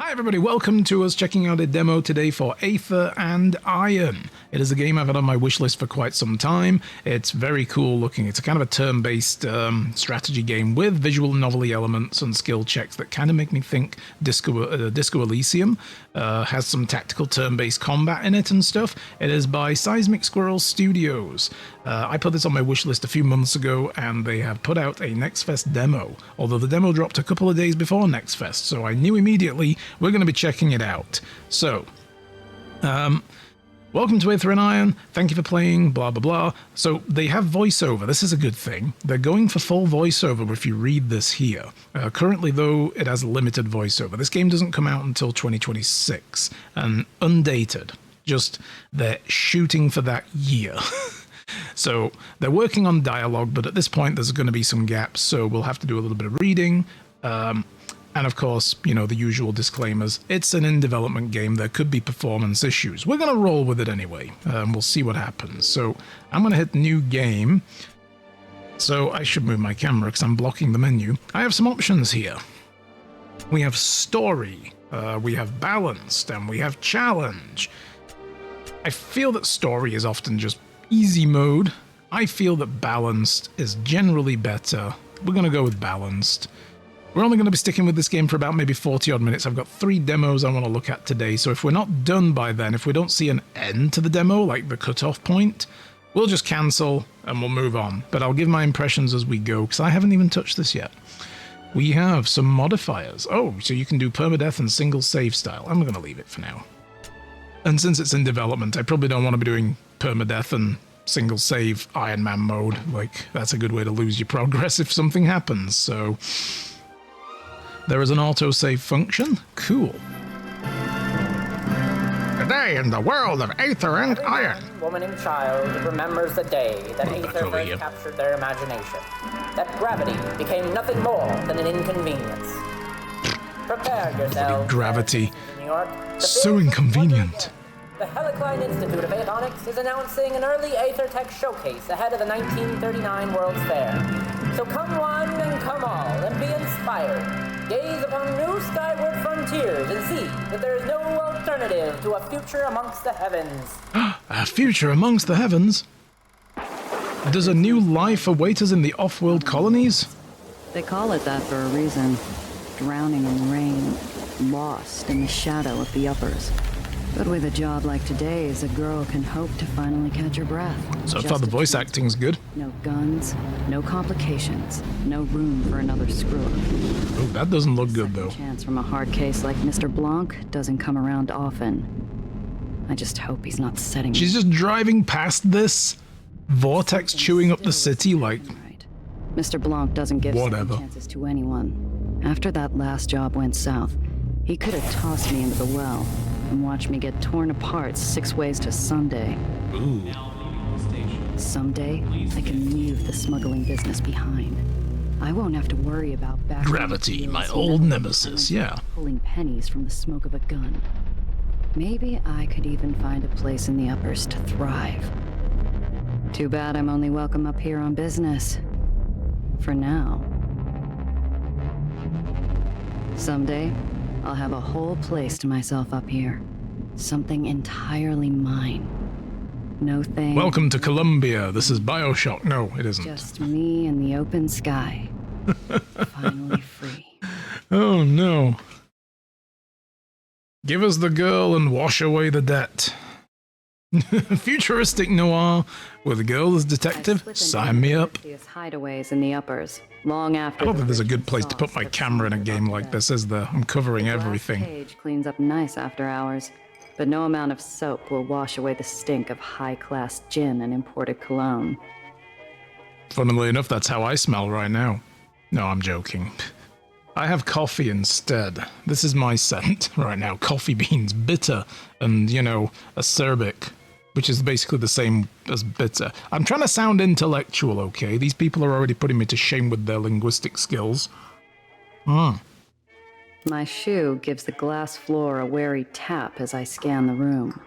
Hi everybody, welcome to us checking out a demo today for Aether and Iron. It is a game I've had on my wish list for quite some time. It's very cool looking. It's a kind of a turn-based strategy game with visual novelty elements and skill checks that kind of make me think Disco Elysium. Has some tactical turn-based combat in it and stuff. It is by Seismic Squirrel Studios. I put this on my wish list a few months ago and they have put out a Next Fest demo, although the demo dropped a couple of days before Next Fest, so I knew immediately we're going to be checking it out. So, welcome to Aether and Iron, thank you for playing, blah blah blah. So they have voiceover, this is a good thing. They're going for full voiceover if you read this here. Currently though, it has limited voiceover. This game doesn't come out until 2026, and undated. Just they're shooting for that year. So they're working on dialogue, but at this point there's going to be some gaps, so we'll have to do a little bit of reading. And of course, you know, the usual disclaimers. It's an in-development game. There could be performance issues. We're going to roll with it anyway. We'll see what happens. So I'm going to hit new game. So I should move my camera because I'm blocking the menu. I have some options here. We have story, we have balanced, and we have challenge. I feel that story is often just easy mode. I feel that balanced is generally better. We're going to go with balanced. We're only going to be sticking with this game for about maybe 40 odd minutes. I've got 3 demos I want to look at today, so if we're not done by then, if we don't see an end to the demo, like the cutoff point, we'll just cancel and we'll move on. But I'll give my impressions as we go, because I haven't even touched this yet. We have some modifiers. Oh, so you can do permadeath and single save style. I'm going to leave it for now. And since it's in development, I probably don't want to be doing permadeath and single save Iron Man mode. Like, that's a good way to lose your progress if something happens, so... There is an autosave function. Cool. Today in the world of Aether and Iron. Woman and child remembers the day that Aether first captured their imagination. That gravity became nothing more than an inconvenience. Prepare yourselves. Gravity. New York, so inconvenient. The Helicline Institute of Aetonics is announcing an early Aether Tech showcase ahead of the 1939 World's Fair. So come one and come all and be inspired. Gaze upon new skyward frontiers and see that there is no alternative to a future amongst the heavens. A future amongst the heavens? Does a new life await us in the off-world colonies? They call it that for a reason. Drowning in rain, lost in the shadow of the uppers. But with a job like today's, a girl can hope to finally catch her breath. So far the voice acting's good. No guns, no complications, no room for another screw-up. Oh, that doesn't look good though. Chance from a hard case like Mr. Blanc doesn't come around often. I just hope he's not setting... She's just driving past this vortex chewing up the city like... Right. Mr. Blanc doesn't give second chances to anyone. After that last job went south, he could have tossed me into the well and watch me get torn apart 6 ways to Sunday. Ooh. Someday, I can leave the smuggling business behind. I won't have to worry about back... Gravity, my old nemesis, yeah. Pulling pennies from the smoke of a gun. Maybe I could even find a place in the uppers to thrive. Too bad I'm only welcome up here on business. For now. Someday, I'll have a whole place to myself up here. Something entirely mine. No thing. Welcome to Columbia. This is BioShock. No, it isn't. Just me and the open sky. Finally free. Oh no. Give us the girl and wash away the debt. Futuristic noir with a girl as detective. Sign me up. Hideaways in the uppers. Long after I don't think there's a good place to put my camera in a game like this, is there? I'm covering everything. Cage cleans up nice after hours, but no amount of soap will wash away the stink of high-class gin and imported cologne. Funnily enough, that's how I smell right now. No, I'm joking. I have coffee instead. This is my scent right now. Coffee beans, bitter, and, you know, acerbic, which is basically the same as bitter. I'm trying to sound intellectual, okay? These people are already putting me to shame with their linguistic skills. My shoe gives the glass floor a wary tap as I scan the room.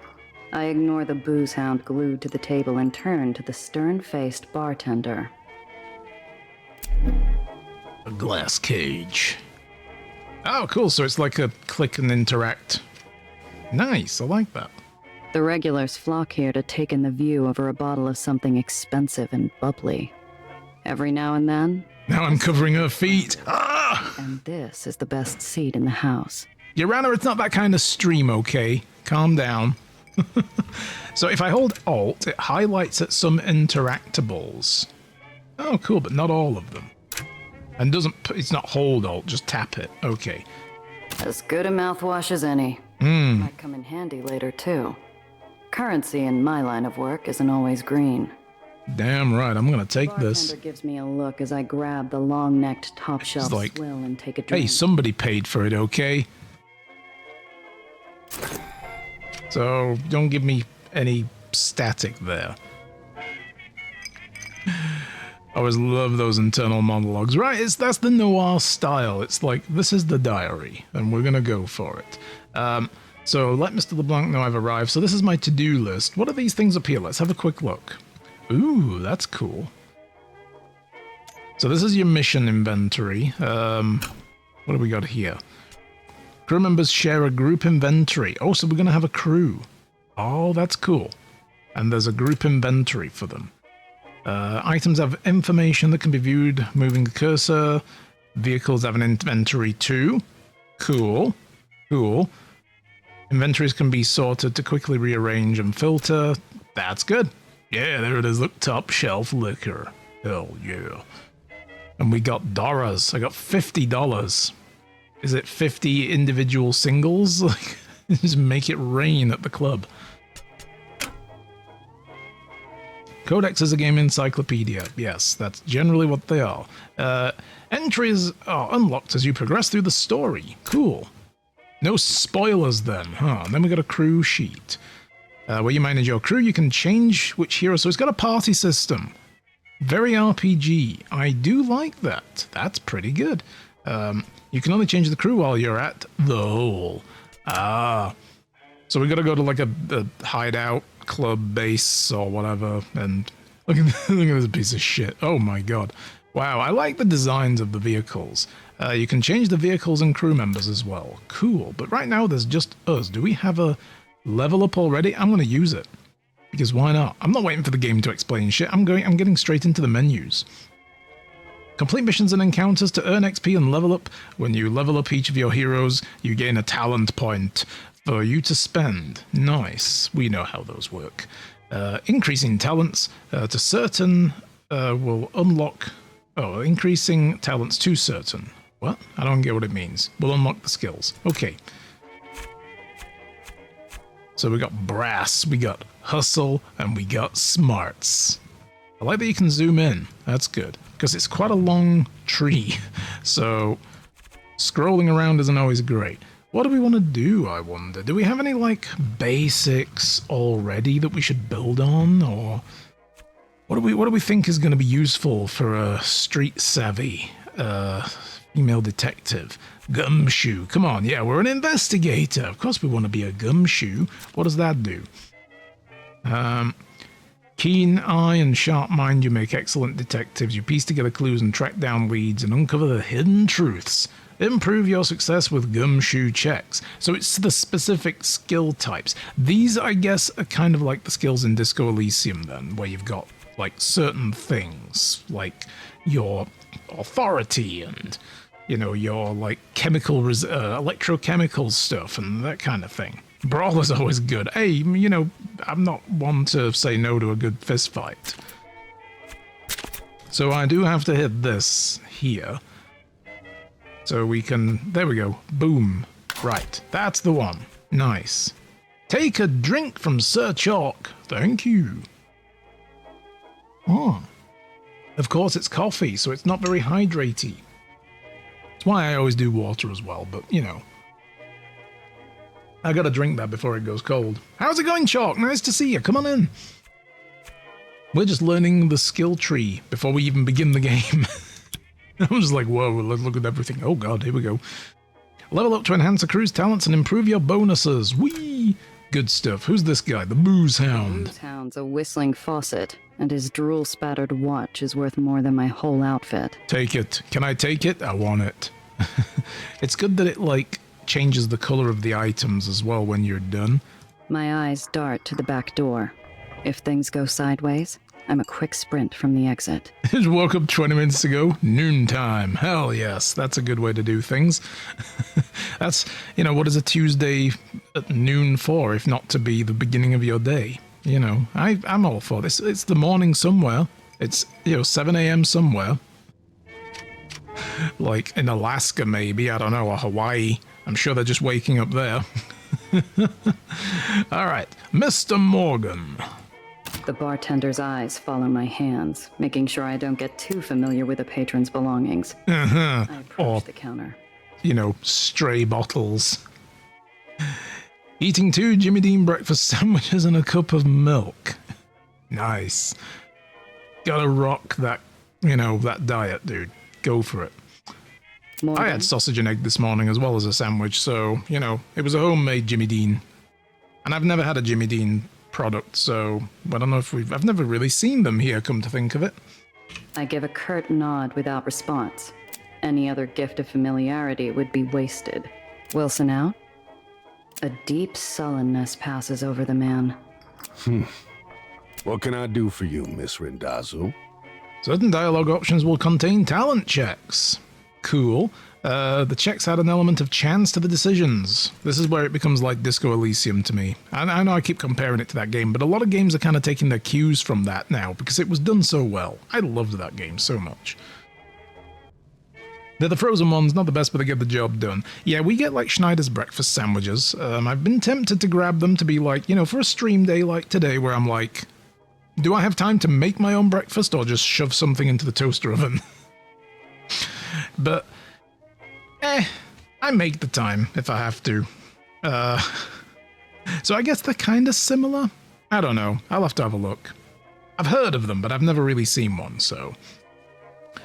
I ignore the booze hound glued to the table and turn to the stern-faced bartender. A glass cage. Oh, cool. So it's like a click and interact. Nice. I like that. The regulars flock here to take in the view over a bottle of something expensive and bubbly. Every now and then, Now I'm covering her feet. Ah! and this is the best seat in the house. Yorana, it's not that kind of stream, okay? Calm down. So if I hold Alt, it highlights at some interactables. Oh, cool, but not all of them. And it's not hold Alt, just tap it. Okay. As good a mouthwash as any. Might come in handy later, too. Currency in my line of work isn't always green. Damn right, I'm gonna take this. Bartender gives me a look as I grab the long-necked top-shelf like, swill and take a drink. Hey, somebody paid for it, okay? So, don't give me any static there. I always love those internal monologues. Right, that's the noir style. It's like, this is the diary, and we're gonna go for it. So let Mr. LeBlanc know I've arrived. So this is my to-do list. What are these things up here? Let's have a quick look. Ooh, that's cool. So this is your mission inventory. What do we got here? Crew members share a group inventory. Oh, so we're going to have a crew. Oh, that's cool. And there's a group inventory for them. Items have information that can be viewed moving the cursor. Vehicles have an inventory too. Cool. Cool. Inventories can be sorted to quickly rearrange and filter. That's good. Yeah, there it is. Look, top shelf liquor. Hell yeah. And we got dollars. I got $50. Is it 50 individual singles? Like, just make it rain at the club. Codex is a game encyclopedia. Yes, that's generally what they are. Entries are unlocked as you progress through the story. Cool. No spoilers then, huh? And then we got a crew sheet. Where you manage your crew, you can change which hero. So it's got a party system. Very RPG. I do like that. That's pretty good. You can only change the crew while you're at the hole. Ah. So we got to go to like a hideout, club base, or whatever. And look at this piece of shit. Oh my god. Wow, I like the designs of the vehicles. You can change the vehicles and crew members as well. Cool. But right now there's just us. Do we have a level up already? I'm going to use it. Because why not? I'm not waiting for the game to explain shit. I'm getting straight into the menus. Complete missions and encounters to earn XP and level up. When you level up each of your heroes, you gain a talent point for you to spend. Nice. We know how those work. Increasing talents to certain will unlock... Oh, increasing talents to certain. What? I don't get what it means. We'll unlock the skills. Okay. So we got brass, we got hustle, and we got smarts. I like that you can zoom in. That's good. Because it's quite a long tree. So scrolling around isn't always great. What do we want to do, I wonder? Do we have any, like, basics already that we should build on? Or what do we think is going to be useful for a street-savvy female detective? Gumshoe. Come on, yeah, we're an investigator. Of course we want to be a gumshoe. What does that do? Keen eye and sharp mind, you make excellent detectives. You piece together clues and track down leads and uncover the hidden truths. Improve your success with gumshoe checks. So it's the specific skill types. These, I guess, are kind of like the skills in Disco Elysium then, where you've got, like, certain things, like your authority and, you know, your, like, electrochemical stuff and that kind of thing. Brawl is always good. Hey, you know, I'm not one to say no to a good fist fight. So I do have to hit this here. So we can... There we go. Boom. Right. That's the one. Nice. Take a drink from Sir Chalk. Thank you. Oh. Of course, it's coffee, so it's not very hydraty. That's why I always do water as well, but, you know. I gotta drink that before it goes cold. How's it going, Chalk? Nice to see you. Come on in. We're just learning the skill tree before we even begin the game. I'm just like, whoa, let's look at everything. Oh god, here we go. Level up to enhance the crew's talents and improve your bonuses. Whee! Good stuff. Who's this guy? The Booze Hound. Booze Hound's a whistling faucet, and his drool-spattered watch is worth more than my whole outfit. Take it. Can I take it? I want it. It's good that it, like, changes the color of the items as well when you're done. My eyes dart to the back door. If things go sideways, I'm a quick sprint from the exit. Just woke up 20 minutes ago. Noontime. Hell yes. That's a good way to do things. That's, you know, what is a Tuesday at noon for, if not to be the beginning of your day? You know, I'm all for this. It's the morning somewhere. It's, you know, 7 a.m. somewhere. Like in Alaska, maybe. I don't know. Or Hawaii. I'm sure they're just waking up there. All right. Mr. Morgan. The bartender's eyes follow my hands, making sure I don't get too familiar with a patron's belongings. I approach the counter. You know, stray bottles. Eating 2 Jimmy Dean breakfast sandwiches and a cup of milk. Nice. Gotta rock that, you know, that diet, dude. Go for it. Morgan. I had sausage and egg this morning as well as a sandwich, so, you know, it was a homemade Jimmy Dean. And I've never had a Jimmy Dean product, so I don't know if I've never really seen them here, come to think of it. I give a curt nod without response. Any other gift of familiarity would be wasted. Wilson out? A deep sullenness passes over the man. What can I do for you, Miss Rendazzo? Certain dialogue options will contain talent checks. Cool. The checks add an element of chance to the decisions. This is where it becomes like Disco Elysium to me. I know I keep comparing it to that game, but a lot of games are kind of taking their cues from that now, because it was done so well. I loved that game so much. They're the frozen ones, not the best, but they get the job done. Yeah, we get like Schneider's breakfast sandwiches. I've been tempted to grab them to be like, you know, for a stream day like today, where I'm like, do I have time to make my own breakfast or just shove something into the toaster oven? But, I make the time if I have to. So I guess they're kind of similar? I don't know. I'll have to have a look. I've heard of them, but I've never really seen one, so...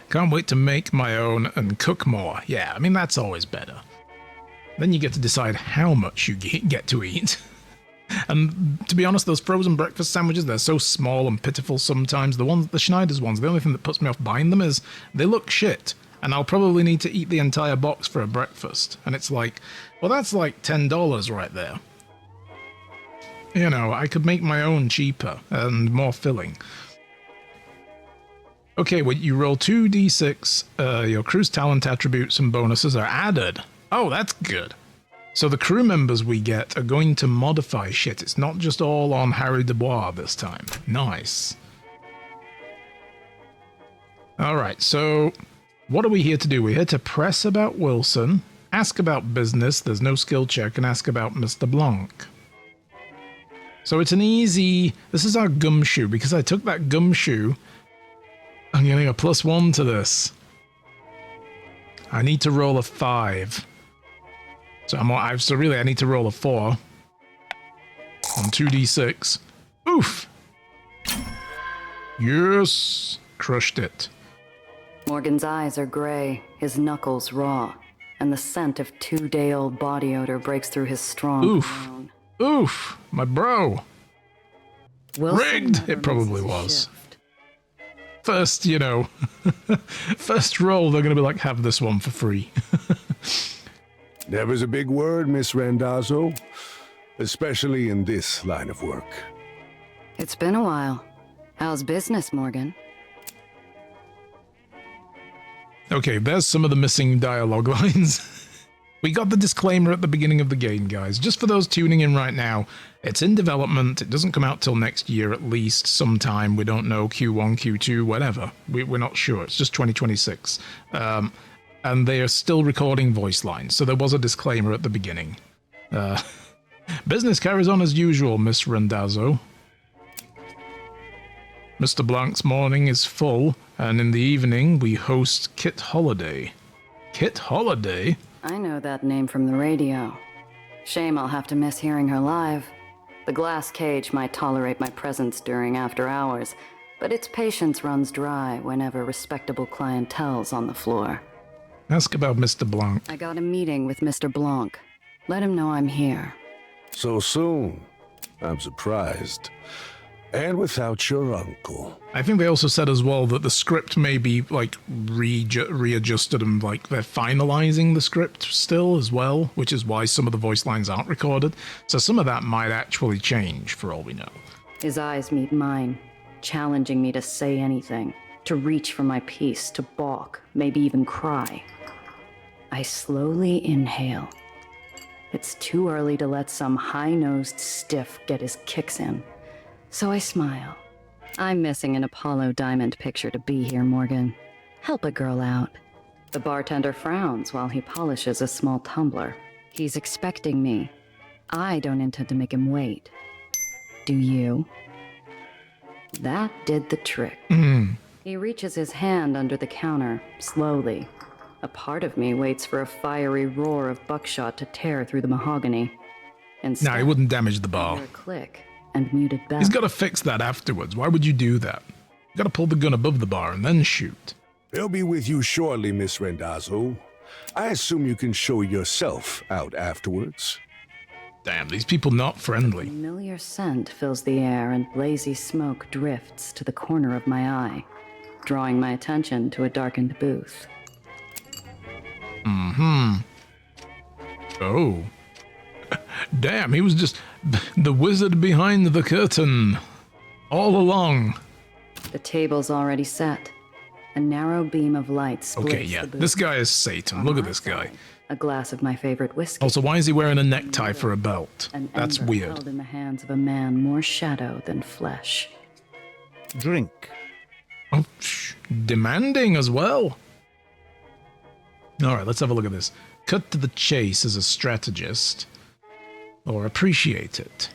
Can't wait to make my own and cook more. Yeah, I mean, that's always better. Then you get to decide how much you get to eat. And to be honest, those frozen breakfast sandwiches, they're so small and pitiful sometimes. The Schneider's ones, the only thing that puts me off buying them is they look shit. And I'll probably need to eat the entire box for a breakfast. And it's like, well, that's like $10 right there. You know, I could make my own cheaper and more filling. Okay, well, you roll 2d6, your crew's talent attributes and bonuses are added. Oh, that's good. So the crew members we get are going to modify shit. It's not just all on Harry Dubois this time. Nice. Alright, so what are we here to do? We're here to press about Wilson, ask about business, there's no skill check, and ask about Mr. Blanc. So it's an easy... This is our gumshoe, because I took that gumshoe... I'm getting a +1 to this. I need to roll a 5. So really I need to roll a 4. On 2d6. Oof! Yes! Crushed it. Morgan's eyes are gray, his knuckles raw, and the scent of 2-day-old body odor breaks through his strong cologne. Oof! My bro! Wilson Rigged! never It probably misses a was. shift. First, you know, first roll, they're going to be like, have this one for free. Never's a big word, Miss Rendazzo, especially in this line of work. It's been a while. How's business, Morgan? Okay, there's some of the missing dialogue lines. We got the disclaimer at the beginning of the game, guys. Just for those tuning in right now, it's in development. It doesn't come out till next year, at least sometime. We don't know, Q1, Q2, whatever. We're not sure. It's just 2026. And they are still recording voice lines, so there was a disclaimer at the beginning. Business carries on as usual, Miss Rendazzo. Mr. Blanc's morning is full, and in the evening we host Kit Holiday. Kit Holiday? I know that name from the radio. Shame I'll have to miss hearing her live. The glass cage might tolerate my presence during after hours, but its patience runs dry whenever respectable clientele's on the floor. Ask about Mr. Blanc. I got a meeting with Mr. Blanc. Let him know I'm here. So soon? I'm surprised. And without your uncle. I think they also said as well that the script may be like readjusted and like they're finalizing the script still as well, which is why some of the voice lines aren't recorded. So some of that might actually change for all we know. His eyes meet mine, challenging me to say anything, to reach for my piece, to balk, maybe even cry. I slowly inhale. It's too early to let some high-nosed stiff get his kicks in. So I smile. I'm missing an Apollo Diamond picture to be here, Morgan. Help a girl out. The bartender frowns while he polishes a small tumbler. He's expecting me. I don't intend to make him wait. Do you? That did the trick. He reaches his hand under the counter, slowly. A part of me waits for a fiery roar of buckshot to tear through the mahogany. Instead, Nah, he wouldn't damage the I bar. hear a click and muted bell. He's got to fix that afterwards. Why would you do that? You got to pull the gun above the bar and then shoot. They'll be with you shortly, Miss Rendazzo. I assume you can show yourself out afterwards. Damn, these people not friendly. Familiar scent fills the air and lazy smoke drifts to the corner of my eye, drawing my attention to a darkened booth. Oh. Damn, he was just the wizard behind the curtain. All along. The table's already set. A narrow beam of light splits Okay, yeah. the booth. This guy is Satan. Look at this guy. A glass of my favorite whiskey. Also, why is he wearing a necktie for a belt? An That's ember weird. held in the hands of a man more shadow than flesh. Drink. Oh, demanding as well. Alright, let's have a look at this. Cut to the chase as a strategist. Or appreciate it.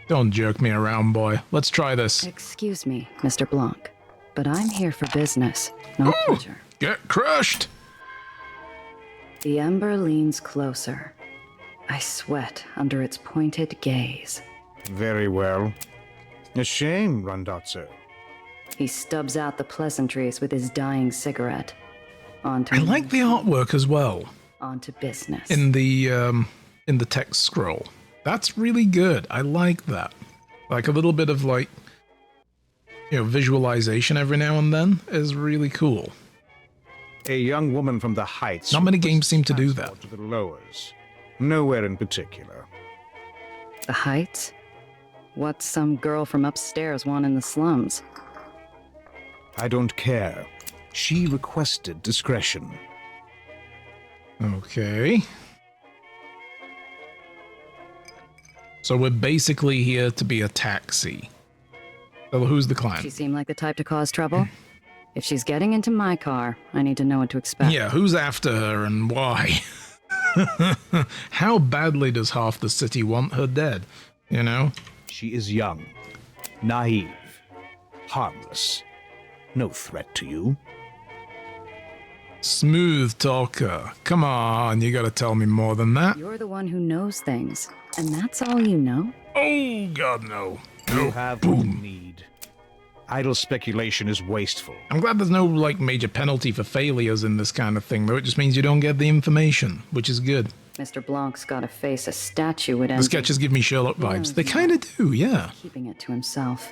Don't jerk me around, boy. Let's try this. Excuse me, Mr. Blanc, but I'm here for business, not pleasure. Get crushed! The ember leans closer. I sweat under its pointed gaze. Very well. A shame, Randazzo. He stubs out the pleasantries with his dying cigarette. Onto I like the artwork as well. onto business. In the text scroll. That's really good. I like that. Like a little bit of like, you know, visualization every now and then is really cool. A young woman from the Heights. Not many games seem to do that. transport to the lowers. Nowhere in particular. The Heights? What's some girl from upstairs want in the slums? I don't care. She requested discretion. Okay. So we're basically here to be a taxi. So who's the She client? seem like the type to cause trouble? If she's getting into my car, I need to know what to expect. Yeah, who's after her and why? How badly does half the city want her dead? You know? She is young, naive, harmless. No threat to you. Smooth talker. Come on, you gotta tell me more than that. You're the one who knows things, and that's all you know? Oh, God, no. You have what you need. Idle speculation is wasteful. I'm glad there's no, like, major penalty for failures in this kind of thing, though. It just means you don't get the information, which is good. Mr. Blanc's gotta face a statue with The sketches give me Sherlock vibes. They kind of do, yeah. keeping it to himself.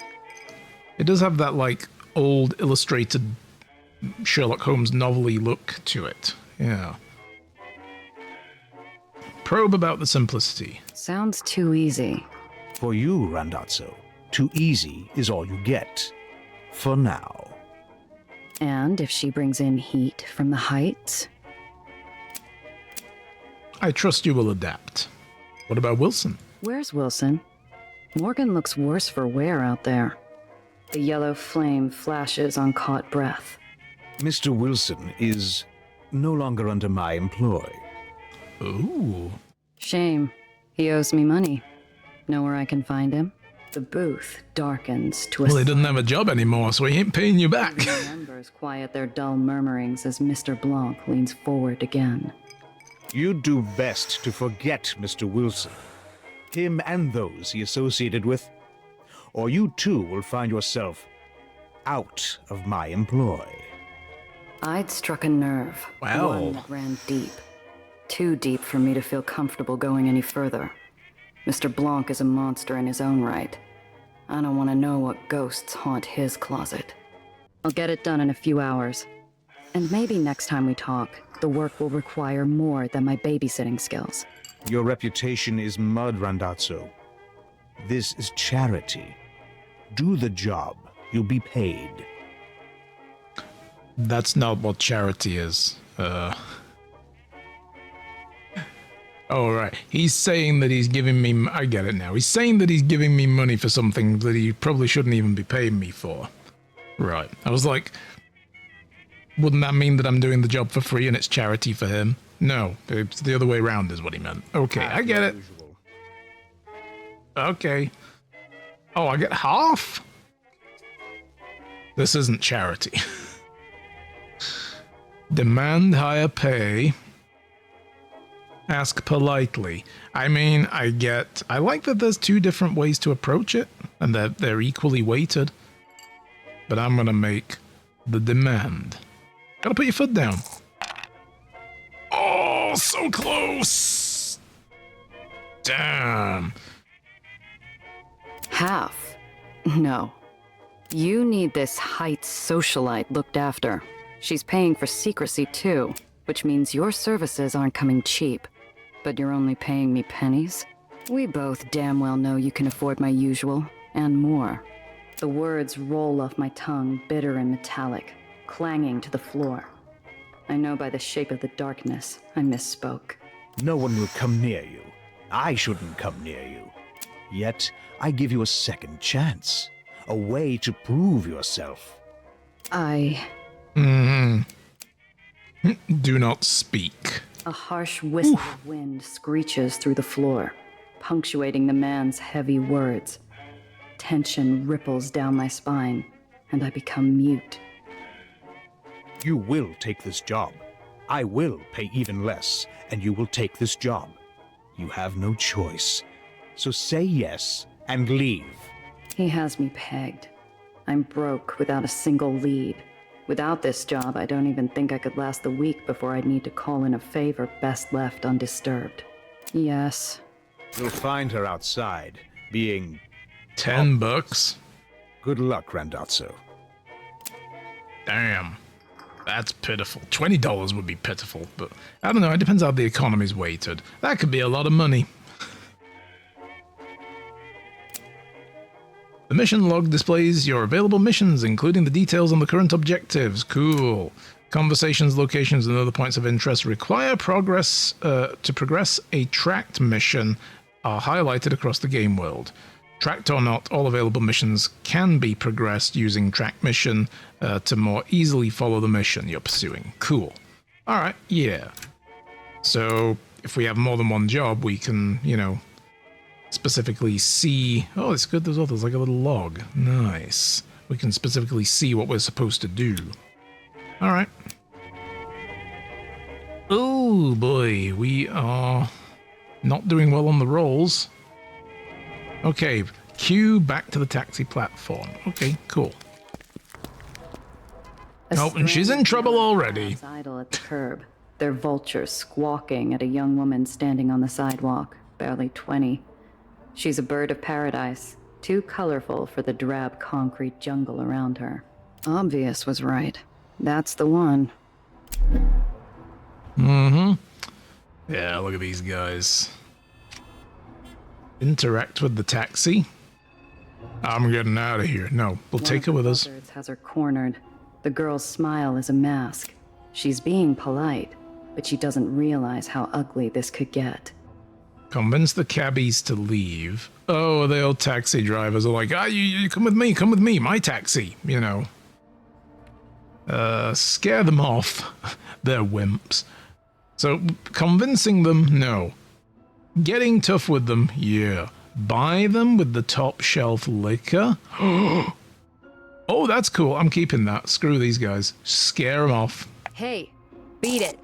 It does have that, like, old illustrated Sherlock Holmes novel-y look to it. Yeah. Probe about the simplicity. Sounds too easy. For you, Randazzo, too easy is all you get. For now. And if she brings in heat from the Heights? I trust you will adapt. What about Wilson? Where's Wilson? Morgan looks worse for wear out there. The yellow flame flashes on caught breath. Mr. Wilson is no longer under my employ. Ooh. Shame. He owes me money. Know where I can find him? The booth darkens to a Well, he doesn't have a job anymore, so he ain't paying you back. The members quiet their dull murmurings as Mr. Blanc leans forward again. You'd do best to forget Mr. Wilson. Him and those he associated with. Or you too will find yourself out of my employ. I'd struck a nerve. Wow. One that ran deep. Too deep for me to feel comfortable going any further. Mr. Blanc is a monster in his own right. I don't want to know what ghosts haunt his closet. I'll get it done in a few hours. And maybe next time we talk, the work will require more than my babysitting skills. Your reputation is mud, Randazzo. This is charity. Do the job. You'll be paid. That's not what charity is. Oh, right. He's saying that he's giving me... I get it now. He's saying that he's giving me money for something that he probably shouldn't even be paying me for. Right. I was like, wouldn't that mean that I'm doing the job for free and it's charity for him? No, it's the other way around is what he meant. Okay, I get it. Okay. Oh, I get half? This isn't charity. Demand higher pay. Ask politely. I mean, I like that there's two different ways to approach it, and that they're equally weighted. But I'm gonna make the demand. Gotta put your foot down. Oh, so close! Damn. Half? No. You need this Heights socialite looked after. She's paying for secrecy too, which means your services aren't coming cheap. But you're only paying me pennies? We both damn well know you can afford my usual, and more. The words roll off my tongue, bitter and metallic, clanging to the floor. I know by the shape of the darkness, I misspoke. No one will come near you. I shouldn't come near you. Yet, I give you a second chance. A way to prove yourself. Do not speak. A harsh whistle of wind screeches through the floor, punctuating the man's heavy words. Tension ripples down my spine, and I become mute. You will take this job. I will pay even less, and you will take this job. You have no choice. So say yes and leave. He has me pegged. I'm broke without a single lead. Without this job, I don't even think I could last the week before I'd need to call in a favor best left undisturbed. Yes. You'll find her outside, being... $10. Good luck, Randazzo. Damn. That's pitiful. $20 would be pitiful, but I don't know, it depends how the economy's weighted. That could be a lot of money. The mission log displays your available missions, including the details on the current objectives. Cool. Conversations, locations, and other points of interest require progress to progress a tracked mission are highlighted across the game world. Tracked or not, all available missions can be progressed using track mission to more easily follow the mission you're pursuing. Cool. Alright, yeah. So, if we have more than one job, we can, you know, specifically see... Oh, it's good there's like a little log. Nice. We can specifically see what we're supposed to do. Alright. Oh boy, we are not doing well on the rolls. Okay, cue back to the taxi platform. Okay, cool. Oh, and she's in trouble already. Idle at the curb, their vultures squawking at a young woman standing on the sidewalk, barely 20. She's a bird of paradise, too colorful for the drab concrete jungle around her. Obvious was right. That's the one. Yeah, look at these guys. Interact with the taxi. I'm getting out of here. No, we'll take her with us. Buzzards has her cornered. The girl's smile is a mask. She's being polite, but she doesn't realize how ugly this could get. Convince the cabbies to leave. Oh, the old taxi drivers are like, you come with me, my taxi, you know. Scare them off. They're wimps. So, convincing them, no. Getting tough with them, yeah. Buy them with the top shelf liquor? Oh, that's cool. I'm keeping that. Screw these guys. Scare them off. Hey, beat it.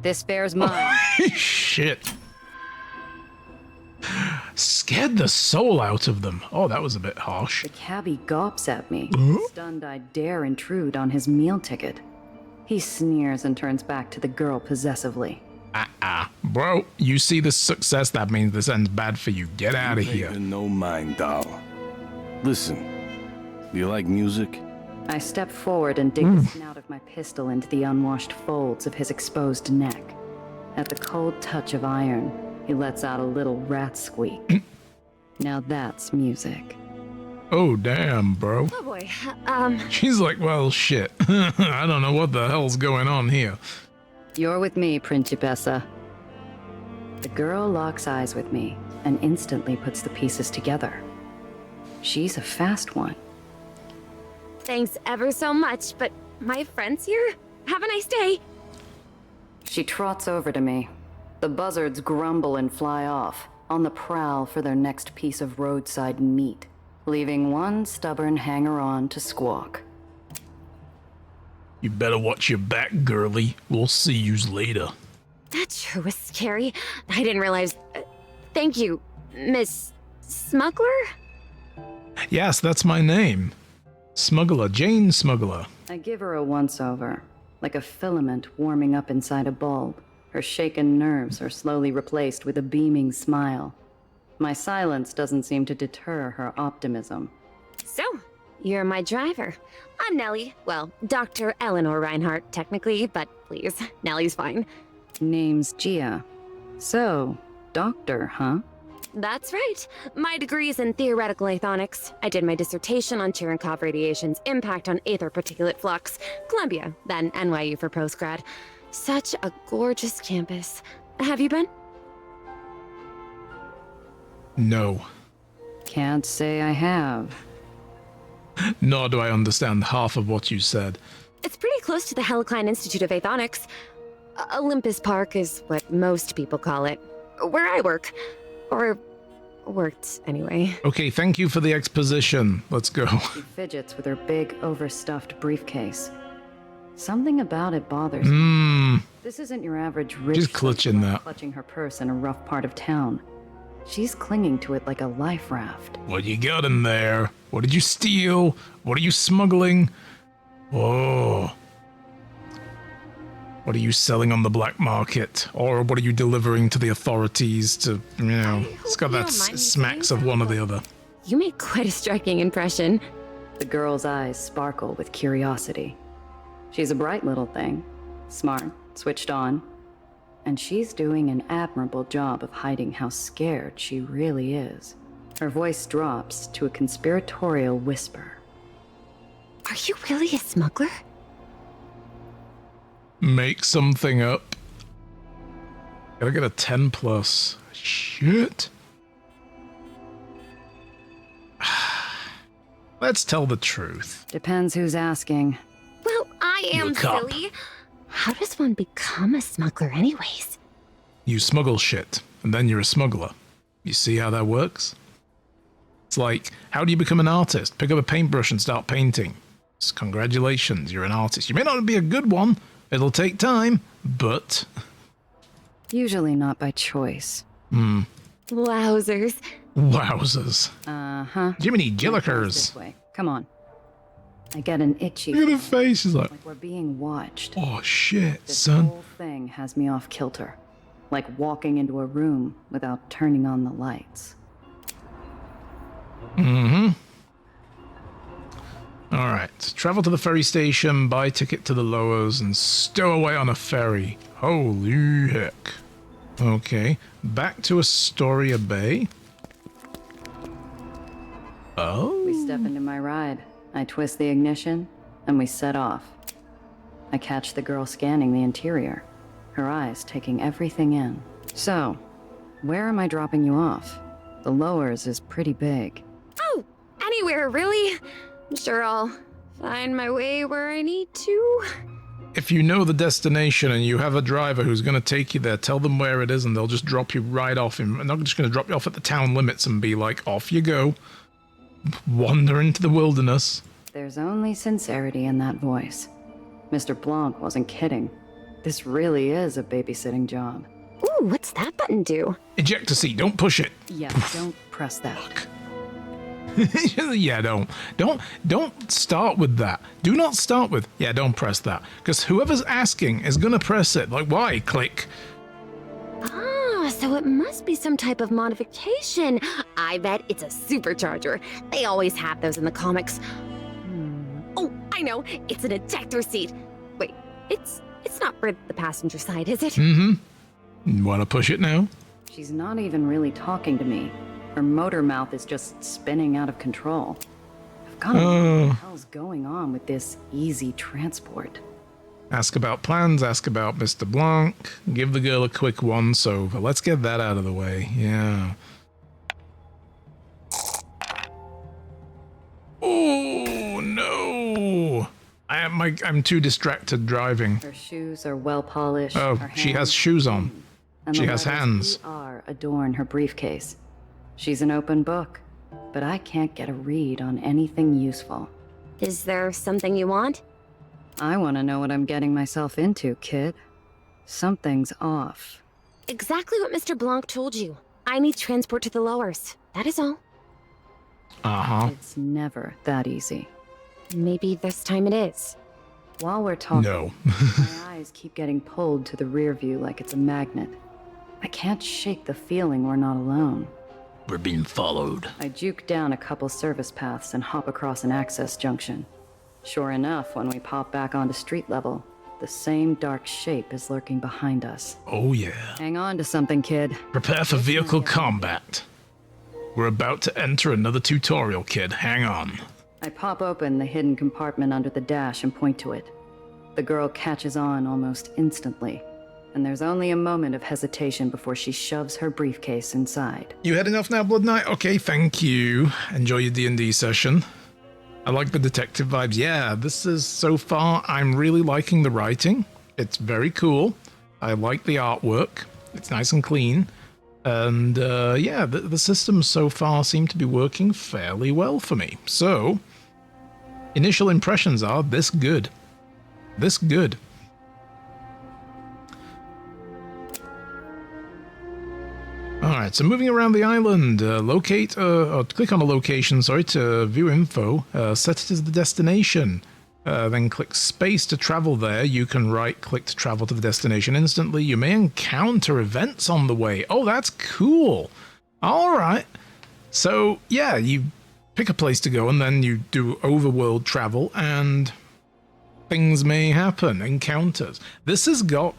This fare's mine. Shit. Scared the soul out of them. Oh, that was a bit harsh. The cabbie gawps at me, stunned I dare intrude on his meal ticket. He sneers and turns back to the girl possessively. Bro, you see this success, that means this ends bad for you. Get out of here. Pay her no mind, doll. Listen, do you like music? I step forward and dig the snout of my pistol into the unwashed folds of his exposed neck. At the cold touch of iron, he lets out a little rat squeak. Now that's music. Oh, damn, bro. Oh boy. She's like, well, shit. I don't know what the hell's going on here. You're with me, Principessa. The girl locks eyes with me and instantly puts the pieces together. She's a fast one. Thanks ever so much, but my friend's here? Have a nice day. She trots over to me. The buzzards grumble and fly off, on the prowl for their next piece of roadside meat, leaving one stubborn hanger-on to squawk. You better watch your back, girlie. We'll see yous later. That sure was scary. I didn't realize... thank you, Miss... Smuggler? Yes, that's my name. Smuggler, Jane Smuggler. I give her a once-over, like a filament warming up inside a bulb. Her shaken nerves are slowly replaced with a beaming smile. My silence doesn't seem to deter her optimism. So, you're my driver. I'm Nellie. Well, Dr. Eleanor Reinhardt, technically, but please, Nellie's fine. Name's Gia. So, doctor, huh? That's right. My degree's in theoretical aethonics. I did my dissertation on Cherenkov radiation's impact on Aether particulate flux. Columbia, then NYU for postgrad. Such a gorgeous campus. Have you been? No. Can't say I have. Nor do I understand half of what you said. It's pretty close to the Helicline Institute of Aethonics. Olympus Park is what most people call it. Where I work. Or worked, anyway. Okay, thank you for the exposition. Let's go. She fidgets with her big, overstuffed briefcase. Something about it bothers me. This isn't your average rich She's clutching socialite that. clutching her purse in a rough part of town. She's clinging to it like a life raft. What you got in there? What did you steal? What are you smuggling? Oh. What are you selling on the black market? Or what are you delivering to the authorities to, you know, it's got that smacks of one or the other. You make quite a striking impression. The girl's eyes sparkle with curiosity. She's a bright little thing. Smart, switched on. And she's doing an admirable job of hiding how scared she really is. Her voice drops to a conspiratorial whisper. Are you really a smuggler? Make something up. Gotta get a 10 plus. Shit. Let's tell the truth. Depends who's asking. Well, I am Look up. silly. How does one become a smuggler anyways? You smuggle shit, and then you're a smuggler. You see how that works? It's like, how do you become an artist? Pick up a paintbrush and start painting. Congratulations, you're an artist. You may not be a good one. It'll take time, but... Usually not by choice. Wowzers. Wowzers. Uh-huh. Jiminy This Jillikers. way. Come on. I get an itchy Look at her face. She's like, like we're being watched. oh shit, This son. whole thing has me off kilter. Like walking into a room without turning on the lights. Alright, travel to the ferry station, buy ticket to the lowers, and stow away on a ferry. Holy heck. Okay, back to Astoria Bay. Oh. We step into my ride. I twist the ignition, and we set off. I catch the girl scanning the interior, her eyes taking everything in. So, where am I dropping you off? The lowers is pretty big. Oh, anywhere, really? I'm sure I'll find my way where I need to. If you know the destination and you have a driver who's going to take you there, tell them where it is and they'll just drop you right off. And they're not just going to drop you off at the town limits and be like, off you go. Wander into the wilderness. There's only sincerity in that voice. Mr. Blanc wasn't kidding. This really is a babysitting job. Ooh, what's that button do? Eject a seat, don't push it. Yeah, don't press that. Yeah, don't start with that. Do not start with, yeah, don't press that. Because whoever's asking is going to press it. Like, why? Click. So it must be some type of modification. I bet it's a supercharger. They always have those in the comics. Oh, I know. It's an ejector seat. Wait, it's not for the passenger side, is it? Mm-hmm. Want to push it now? She's not even really talking to me. Her motor mouth is just spinning out of control. I've got to know what the hell's going on with this easy transport. Ask about plans, ask about Mr. Blanc, give the girl a quick once-over. Let's get that out of the way, yeah. Oh, no! I'm too distracted driving. Her shoes are well polished. Oh, her she has hands shoes on. clean, and She the has letters hands. PR adorn her briefcase. She's an open book, but I can't get a read on anything useful. Is there something you want? I want to know what I'm getting myself into, kid. Something's off. Exactly what Mr. Blanc told you. I need transport to the lowers. That is all. Uh-huh. It's never that easy. Maybe this time it is. While we're talking, No. my eyes keep getting pulled to the rear view like it's a magnet. I can't shake the feeling we're not alone. We're being followed. I juke down a couple service paths and hop across an access junction. Sure enough, when we pop back onto street level, the same dark shape is lurking behind us. Oh, yeah. Hang on to something, kid. Prepare for vehicle combat. We're about to enter another tutorial, kid. Hang on. I pop open the hidden compartment under the dash and point to it. The girl catches on almost instantly, and there's only a moment of hesitation before she shoves her briefcase inside. You had enough now, Blood Knight? Okay, thank you. Enjoy your D&D session. I like the detective vibes. Yeah, this is, so far, I'm really liking the writing. It's very cool. I like the artwork. It's nice and clean. And, yeah, the systems so far seem to be working fairly well for me. So, initial impressions are this good. This good. Alright, so moving around the island, click on a location, to view info, set it as the destination, then click space to travel there. You can right-click to travel to the destination instantly. You may encounter events on the way. Oh, that's cool. Alright. So, yeah, you pick a place to go and then you do overworld travel and things may happen, encounters. This has got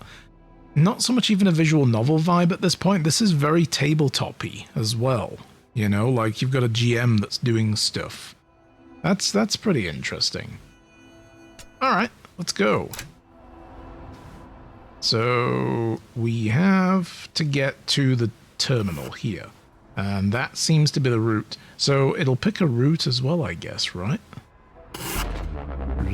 not so much even a visual novel vibe at this point. This is very tabletop-y as well. You know, like you've got a GM that's doing stuff. That's pretty interesting. Alright, let's go. So we have to get to the terminal here. And that seems to be the route. So it'll pick a route as well, I guess, right?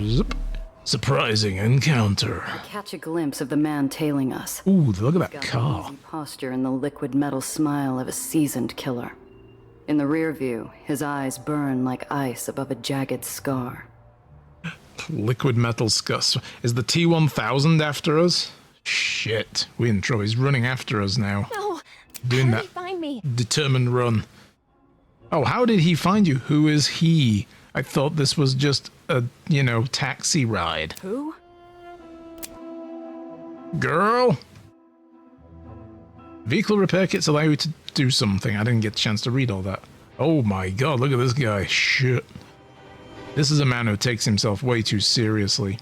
Zip. Surprising encounter. I catch a glimpse of the man tailing us. Ooh, look at that Got car. the easy posture and the liquid metal smile of a seasoned killer. In the rear view, his eyes burn like ice above a jagged scar. Liquid metal scuss. Is the T-1000 after us? Shit. We in trouble. He's running after us now. No. Doing How that did he find me? determined run. Oh, how did he find you? Who is he? I thought this was just a, taxi ride. Who? Girl! Vehicle repair kits allow you to do something. I didn't get a chance to read all that. Oh my god, look at this guy. Shit. This is a man who takes himself way too seriously.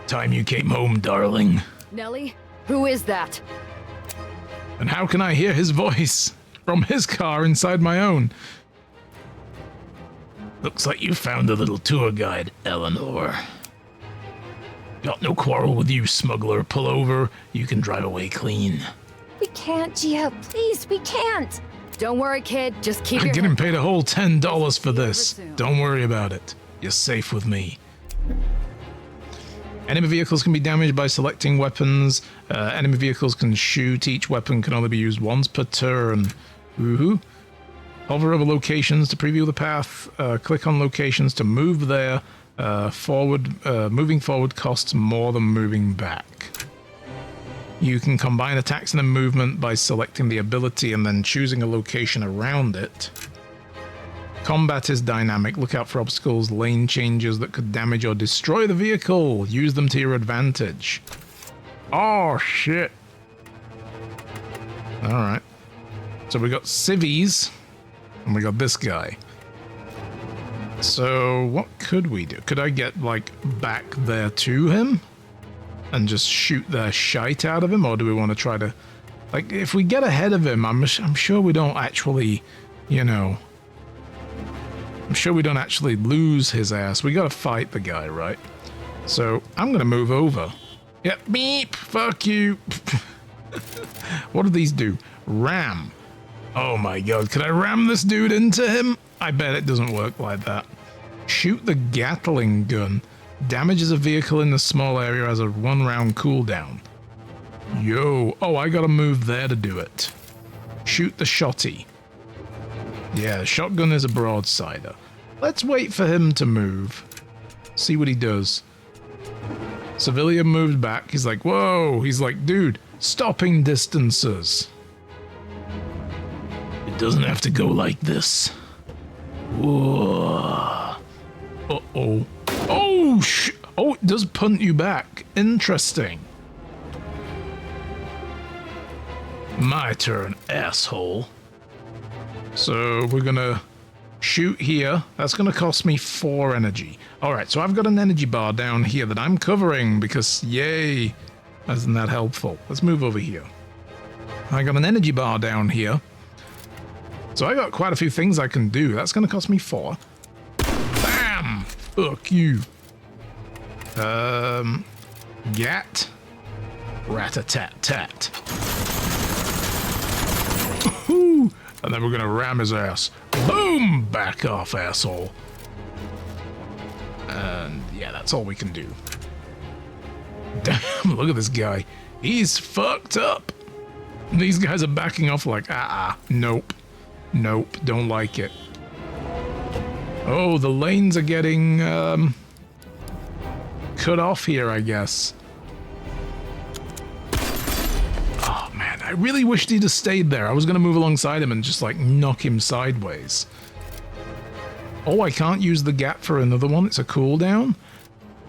Time you came home, darling. Nellie? Who is that? And how can I hear his voice from his car inside my own? Looks like you found a little tour guide, Eleanor. Got no quarrel with you, smuggler. Pull over. You can drive away clean. We can't, Gia. Please, we can't. Don't worry, kid. Just keep I'm your getting head paid a whole $10 for this. soon. Don't worry about it. You're safe with me. Enemy vehicles can be damaged by selecting weapons. Enemy vehicles can shoot. Each weapon can only be used once per turn. Woohoo. Hover over locations to preview the path. Click on locations to move there. Moving forward costs more than moving back. You can combine attacks and a movement by selecting the ability and then choosing a location around it. Combat is dynamic. Look out for obstacles, lane changes that could damage or destroy the vehicle. Use them to your advantage. Oh, shit. All right. So we got civvies, and we got this guy. So what could we do? Could I get, like, back there to him? And just shoot the shite out of him? Or do we want to try to... Like, if we get ahead of him, I'm sure we don't actually, you know... I'm sure we don't actually lose his ass. We gotta fight the guy, right? So, I'm gonna move over. Yep, beep! Fuck you! What do these do? Ram. Oh my god, could I ram this dude into him? I bet it doesn't work like that. Shoot the Gatling gun. Damages a vehicle in the small area as a 1-round cooldown. Yo. Oh, I gotta move there to do it. Shoot the shotty. Yeah, shotgun is a broadsider. Let's wait for him to move. See what he does. Civilian moves back. He's like, whoa. He's like, dude, stopping distances. It doesn't have to go like this. Whoa. Uh-oh. Oh, oh, it does punt you back. Interesting. My turn, asshole. So we're gonna shoot here. That's gonna cost me 4 energy. Alright, so I've got an energy bar down here that I'm covering because, yay, isn't that helpful? Let's move over here. I got an energy bar down here. So I got quite a few things I can do. That's gonna cost me 4. Bam! Fuck you. Gat. Rat-a-tat-tat. Woohoo! And then we're gonna ram his ass. Boom! Back off, asshole. And yeah, that's all we can do. Damn, look at this guy. He's fucked up. These guys are backing off like, nope. Nope, don't like it. Oh, the lanes are getting, cut off here, I guess. Oh, man, I really wished he'd have stayed there. I was going to move alongside him and just, like, knock him sideways. Oh, I can't use the gap for another one. It's a cooldown.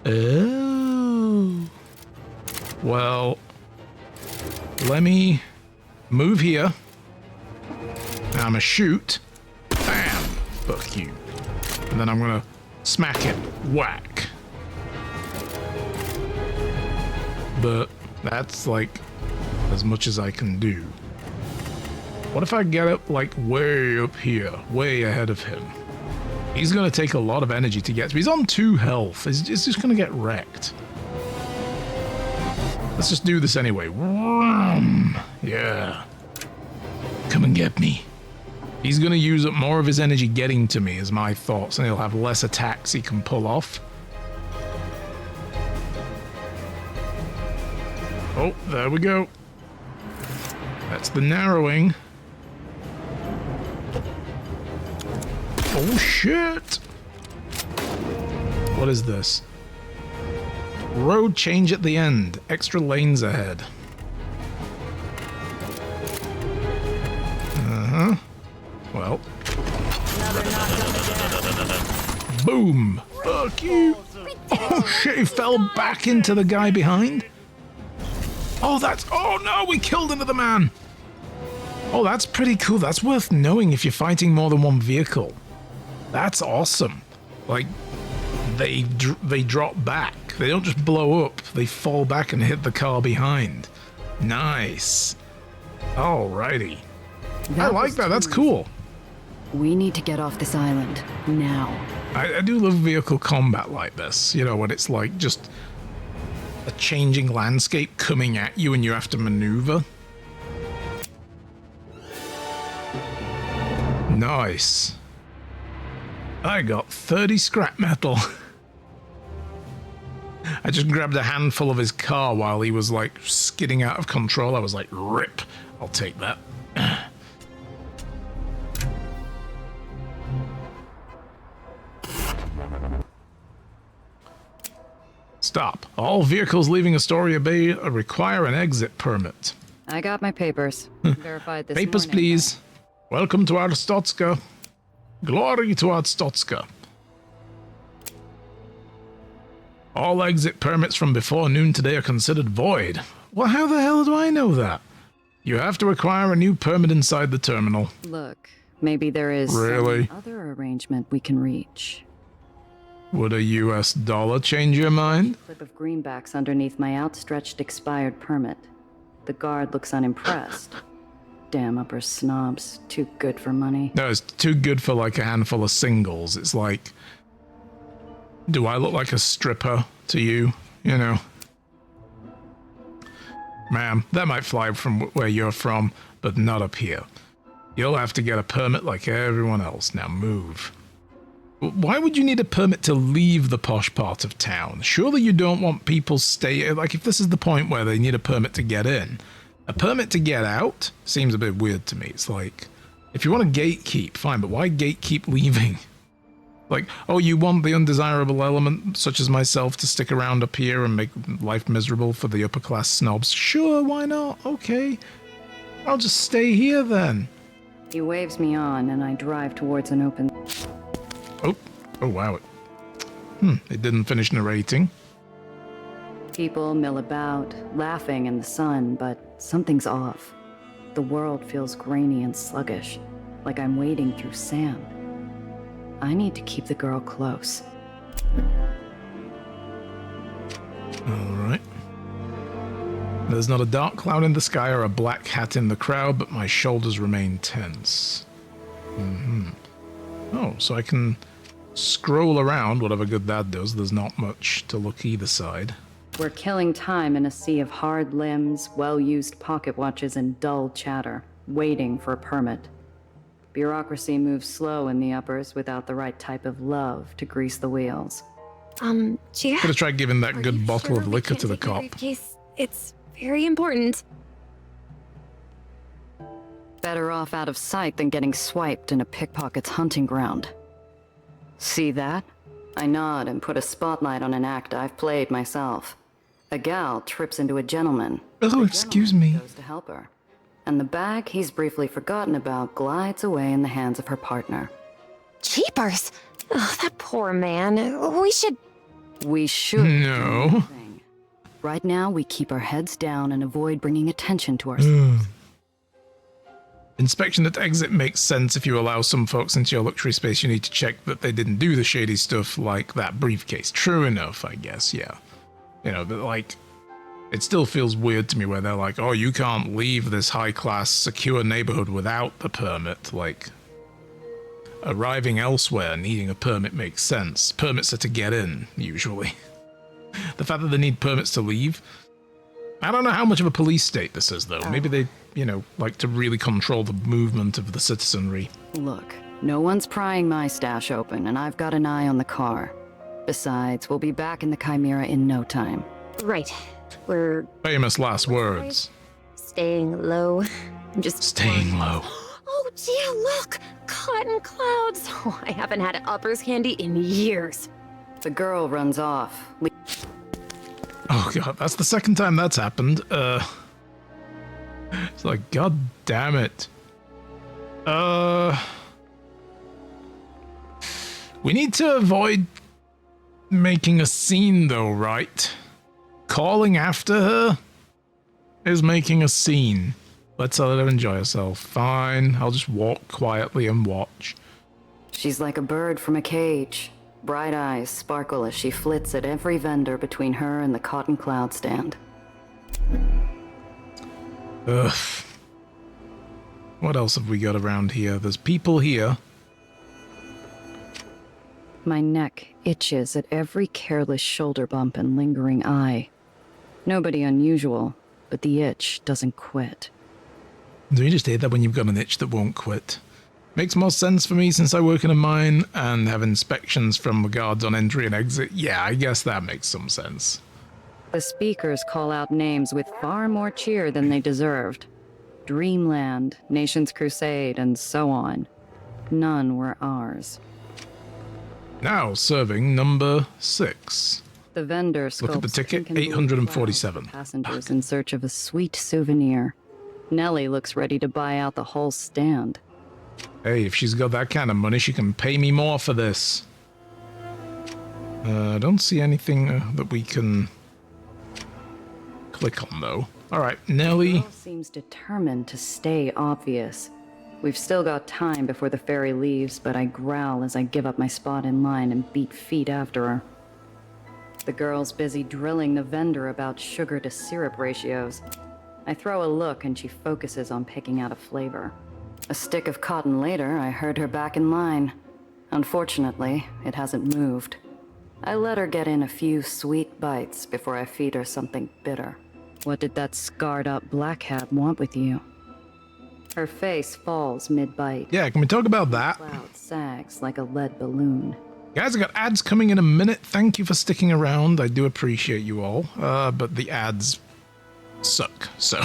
Oh. Well, let me move here. I'm gonna shoot. Bam. Fuck you. And then I'm gonna smack it. Whack. But that's like as much as I can do. What if I get up like way up here, way ahead of him? He's gonna take a lot of energy to get to. He's on 2 health. He's just gonna get wrecked. Let's just do this anyway. Yeah. Come and get me. He's gonna use up more of his energy getting to me, is my thoughts, and he'll have less attacks he can pull off. Oh, there we go. That's the narrowing. Oh shit! What is this? Road change at the end. Extra lanes ahead. Uh-huh. Well. Boom! Fuck you! Oh shit, he fell back into the guy behind? Oh, that's... Oh no, we killed another man! Oh, that's pretty cool. That's worth knowing if you're fighting more than one vehicle. That's awesome. Like, they drop back. They don't just blow up. They fall back and hit the car behind. Nice. Alrighty. I like that. That's cool. We need to get off this island now. I do love vehicle combat like this. You know, when it's like just a changing landscape coming at you and you have to maneuver. Nice. I got 30 scrap metal. I just grabbed a handful of his car while he was like skidding out of control. I was like, rip, I'll take that. Stop. All vehicles leaving Astoria Bay require an exit permit. I got my papers. Verified this Papers, morning. please. Welcome to Arstotzka. Glory to Arstotzka. All exit permits from before noon today are considered void. Well, how the hell do I know that? You have to acquire a new permit inside the terminal. Look, maybe there is Really? some other arrangement we can reach. Would a US dollar change your mind? Clip of greenbacks underneath my outstretched expired permit. The guard looks unimpressed. Damn upper snobs, too good for money. No, it's too good for like a handful of singles. It's like, do I look like a stripper to you? You know? Ma'am, that might fly from where you're from, but not up here. You'll have to get a permit like everyone else. Now move. Why would you need a permit to leave the posh part of town? Surely you don't want people stay... Like, if this is the point where they need a permit to get in, a permit to get out seems a bit weird to me. It's like, if you want to gatekeep, fine, but why gatekeep leaving? Like, oh, you want the undesirable element, such as myself, to stick around up here and make life miserable for the upper-class snobs? Sure, why not? Okay. I'll just stay here then. He waves me on, and I drive towards an open... Oh, wow. It didn't finish narrating. People mill about, laughing in the sun, but something's off. The world feels grainy and sluggish, like I'm wading through sand. I need to keep the girl close. Alright. There's not a dark cloud in the sky or a black hat in the crowd, but my shoulders remain tense. Oh, so I can scroll around, whatever good that does. There's not much to look either side. We're killing time in a sea of hard limbs, well-used pocket watches, and dull chatter, waiting for a permit. Bureaucracy moves slow in the uppers without the right type of love to grease the wheels. Gia? Could have tried giving that good bottle of liquor to the cop. It's very important. Better off out of sight than getting swiped in a pickpocket's hunting ground. See that? I nod and put a spotlight on an act I've played myself. A gal trips into a gentleman. Oh, excuse me. Goes to help her. And the bag he's briefly forgotten about glides away in the hands of her partner. Jeepers! Oh, that poor man. We should... We should. No. Right now, we keep our heads down and avoid bringing attention to ourselves. Inspection at exit makes sense. If you allow some folks into your luxury space, you need to check that they didn't do the shady stuff like that briefcase. True enough, I guess, yeah. You know, but like, it still feels weird to me where they're like, oh, you can't leave this high-class, secure neighborhood without the permit. Like, arriving elsewhere needing a permit makes sense. Permits are to get in, usually. The fact that they need permits to leave, I don't know how much of a police state this is, though. Maybe they, you know, like to really control the movement of the citizenry. Look, no one's prying my stash open, and I've got an eye on the car. Besides, we'll be back in the Chimera in no time. Right. We're... Famous last words. Staying low. Just... Staying low. Oh, Gia, look! Cotton clouds! Oh, I haven't had uppers candy in years. The girl runs off. Oh god, that's the second time that's happened. It's like, god damn it. We need to avoid making a scene though, right? Calling after her is making a scene. Let's let her enjoy herself. Fine, I'll just walk quietly and watch. She's like a bird from a cage. Bright eyes sparkle as she flits at every vendor between her and the cotton cloud stand. Ugh. What else have we got around here? There's people here. My neck itches at every careless shoulder bump and lingering eye. Nobody unusual, but the itch doesn't quit. Do you just hate that when you've got an itch that won't quit? Makes more sense for me since I work in a mine and have inspections from the guards on entry and exit. Yeah, I guess that makes some sense. The speakers call out names with far more cheer than they deserved. Dreamland, Nation's Crusade, and so on. None were ours. Now serving number 6. The vendor Look at the sculpts ticket, pink and blue 847. clouds of passengers in search of a sweet souvenir. Nellie looks ready to buy out the whole stand. Hey, if she's got that kind of money, she can pay me more for this. I don't see anything that we can click on, though. All right, Nelly. Girl seems determined to stay obvious. We've still got time before the ferry leaves, but I growl as I give up my spot in line and beat feet after her. The girl's busy drilling the vendor about sugar to syrup ratios. I throw a look and she focuses on picking out a flavor. A stick of cotton later, I heard her back in line. Unfortunately, it hasn't moved. I let her get in a few sweet bites before I feed her something bitter. What did that scarred-up black hat want with you? Her face falls mid-bite. Yeah, can we talk about that? Cloud sags like a lead balloon. Guys, I got ads coming in a minute. Thank you for sticking around. I do appreciate you all. But the ads suck, so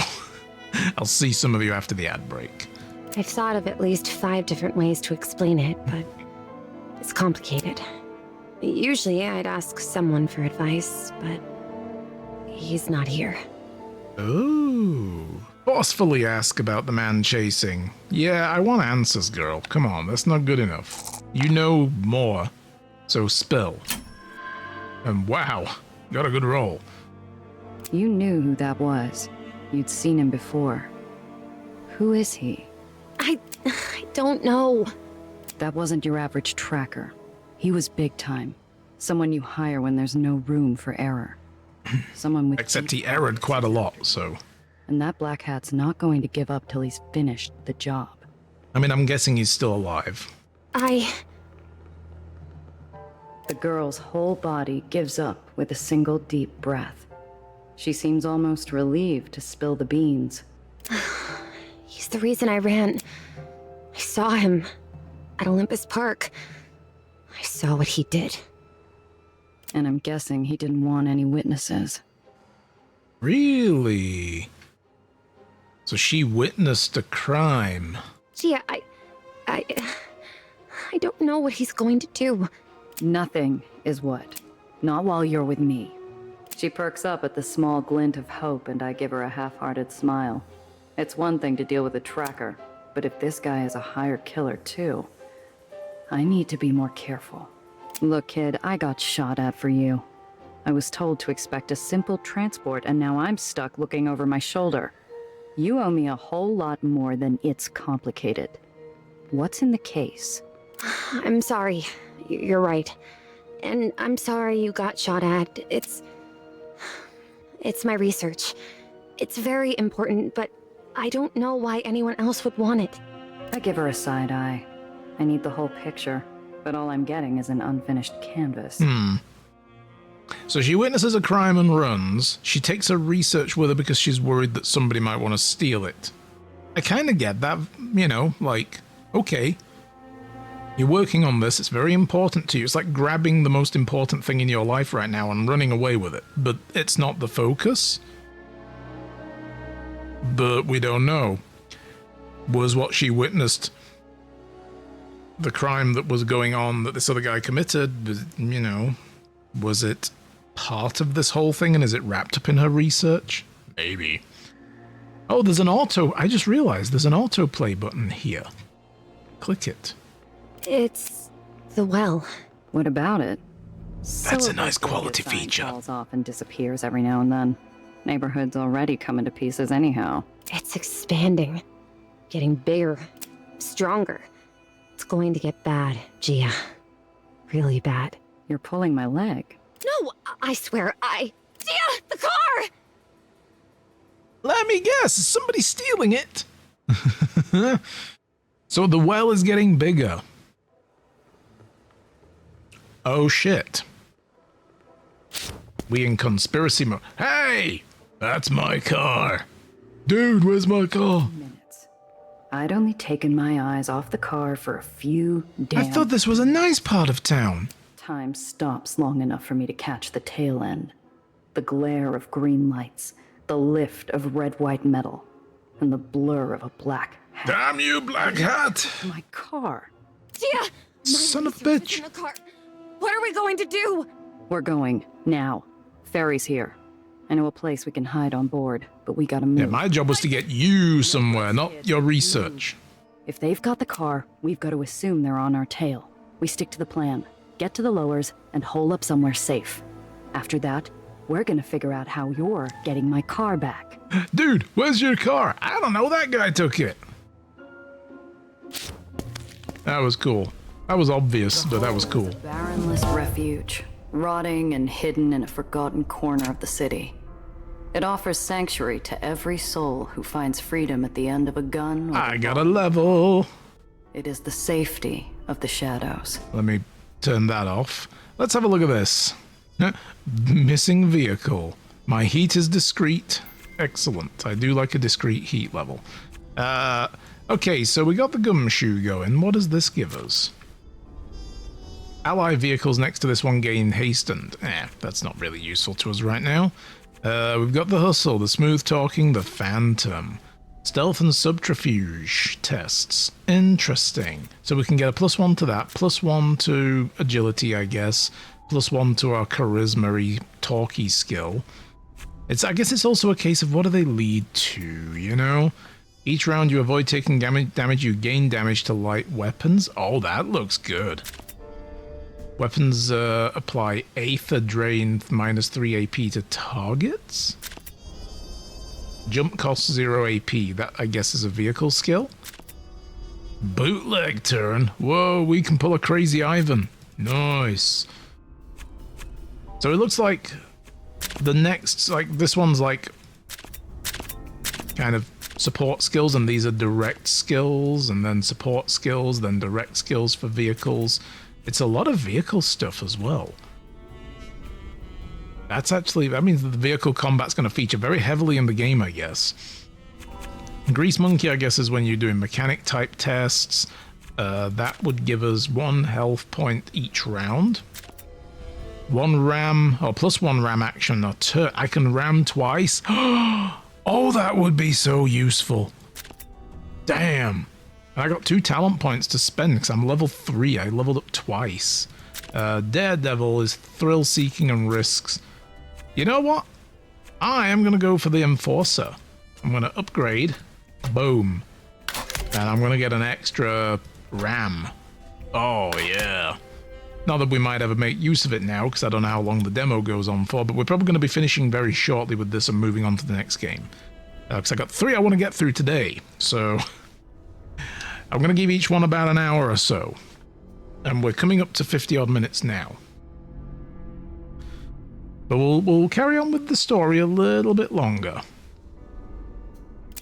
I'll see some of you after the ad break. I've thought of at least 5 different ways to explain it, but it's complicated. Usually I'd ask someone for advice, but he's not here. Oh. Forcefully ask about the man chasing. Yeah, I want answers, girl. Come on, that's not good enough. You know more, so spill. And wow, got a good roll. You knew who that was. You'd seen him before. Who is he? I don't know. That wasn't your average tracker. He was big time. Someone you hire when there's no room for error. Someone with... Except he erred quite a lot, so... And that black hat's not going to give up till he's finished the job. I mean, I'm guessing he's still alive. The girl's whole body gives up with a single deep breath. She seems almost relieved to spill the beans. He's the reason I ran. I saw him at Olympus Park. I saw what he did. And I'm guessing he didn't want any witnesses. Really? So she witnessed a crime. Gia, I don't know what he's going to do. Nothing is what. Not while you're with me. She perks up at the small glint of hope and I give her a half-hearted smile. It's one thing to deal with a tracker, but if this guy is a hired killer too, I need to be more careful. Look, kid, I got shot at for you. I was told to expect a simple transport and now I'm stuck looking over my shoulder. You owe me a whole lot more than it's complicated. What's in the case? I'm sorry. You're right. And I'm sorry you got shot at. It's my research. It's very important, but I don't know why anyone else would want it. I give her a side eye. I need the whole picture, but all I'm getting is an unfinished canvas. So she witnesses a crime and runs. She takes her research with her because she's worried that somebody might want to steal it. I kind of get that, you know, like, okay. You're working on this, it's very important to you. It's like grabbing the most important thing in your life right now and running away with it. But it's not the focus. But we don't know. Was what she witnessed the crime that was going on that this other guy committed? You know, was it part of this whole thing and is it wrapped up in her research? Maybe. Oh, there's an auto. I just realized there's an autoplay button here. Click it. It's the well. What about it? That's a nice quality feature. Falls off and disappears every now and then. Neighborhood's already coming to pieces anyhow. It's expanding. Getting bigger. Stronger. It's going to get bad, Gia. Really bad. You're pulling my leg. No, I swear, Gia, the car! Let me guess, is somebody stealing it? So the well is getting bigger. Oh shit. We in conspiracy mode. Hey! That's my car. Dude, where's my car? Minutes. I'd only taken my eyes off the car for a few I thought this was a nice part of town. Time stops long enough for me to catch the tail end. The glare of green lights, the lift of red-white metal, and the blur of a black hat. Damn you, black hat! My car. Gia! Son of a research is bitch. in the car. What are we going to do? We're going, now. Ferry's here. I know a place we can hide on board, but we gotta move. Yeah, my job was to get you somewhere, not your research. If they've got the car, we've got to assume they're on our tail. We stick to the plan. Get to the lowers and hole up somewhere safe. After that, we're gonna figure out how you're getting my car back. Dude, where's your car? I don't know, that guy took it. That was cool. That was obvious, but that was cool. Barrenless refuge, rotting and hidden in a forgotten corner of the city. It offers sanctuary to every soul who finds freedom at the end of a gun. I got a level. It is the safety of the shadows. Let me turn that off. Let's have a look at this. Missing vehicle. My heat is discreet. Excellent. I do like a discreet heat level. Okay, so we got the gumshoe going. What does this give us? Ally vehicles next to this one gain hastened. That's not really useful to us right now. We've got the hustle, the smooth talking, the phantom. Stealth and subterfuge tests. Interesting. So we can get a +1 to that, +1 to agility, I guess, +1 to our charisma-y, talky skill. I guess it's also a case of what do they lead to, you know? Each round you avoid taking damage, you gain damage to light weapons. Oh, that looks good. Weapons apply Aether drain -3 AP to targets. Jump costs 0 AP. That, I guess, is a vehicle skill. Bootleg turn. Whoa, we can pull a crazy Ivan. Nice. So it looks like the next, like, this one's like kind of support skills, and these are direct skills, and then support skills, then direct skills for vehicles. It's a lot of vehicle stuff as well. That means that the vehicle combat's going to feature very heavily in the game, I guess. Grease Monkey, I guess, is when you're doing mechanic type tests. That would give us 1 health point each round. 1 ram, or +1 ram action. I can ram twice. Oh, that would be so useful. Damn. I got 2 talent points to spend because I'm level 3. I leveled up twice. Daredevil is thrill seeking and risks. You know what? I am going to go for the Enforcer. I'm going to upgrade. Boom. And I'm going to get an extra ram. Oh, yeah. Not that we might ever make use of it now, because I don't know how long the demo goes on for, but we're probably going to be finishing very shortly with this and moving on to the next game. Because I got 3 I want to get through today, so I'm going to give each one about an hour or so. And we're coming up to 50-odd minutes now. But we'll carry on with the story a little bit longer.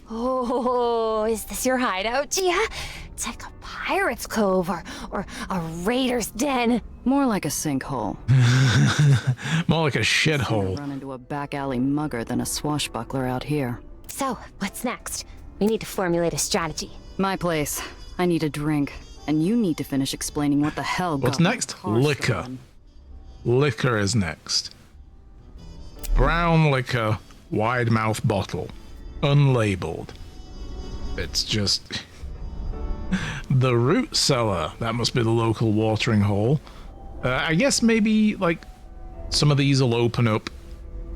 Oh, is this your hideout, Gia? It's like a pirate's cove or a raider's den. More like a sinkhole. More like a shithole. Run into a back alley mugger than a swashbuckler out here. So, what's next? We need to formulate a strategy. My place. I need a drink. And you need to finish explaining what the hell What's got my next? car Liquor. stolen. Liquor is next. Brown liquor, wide mouth bottle. Unlabeled. It's just the root cellar. That must be the local watering hole. I guess maybe like some of these will open up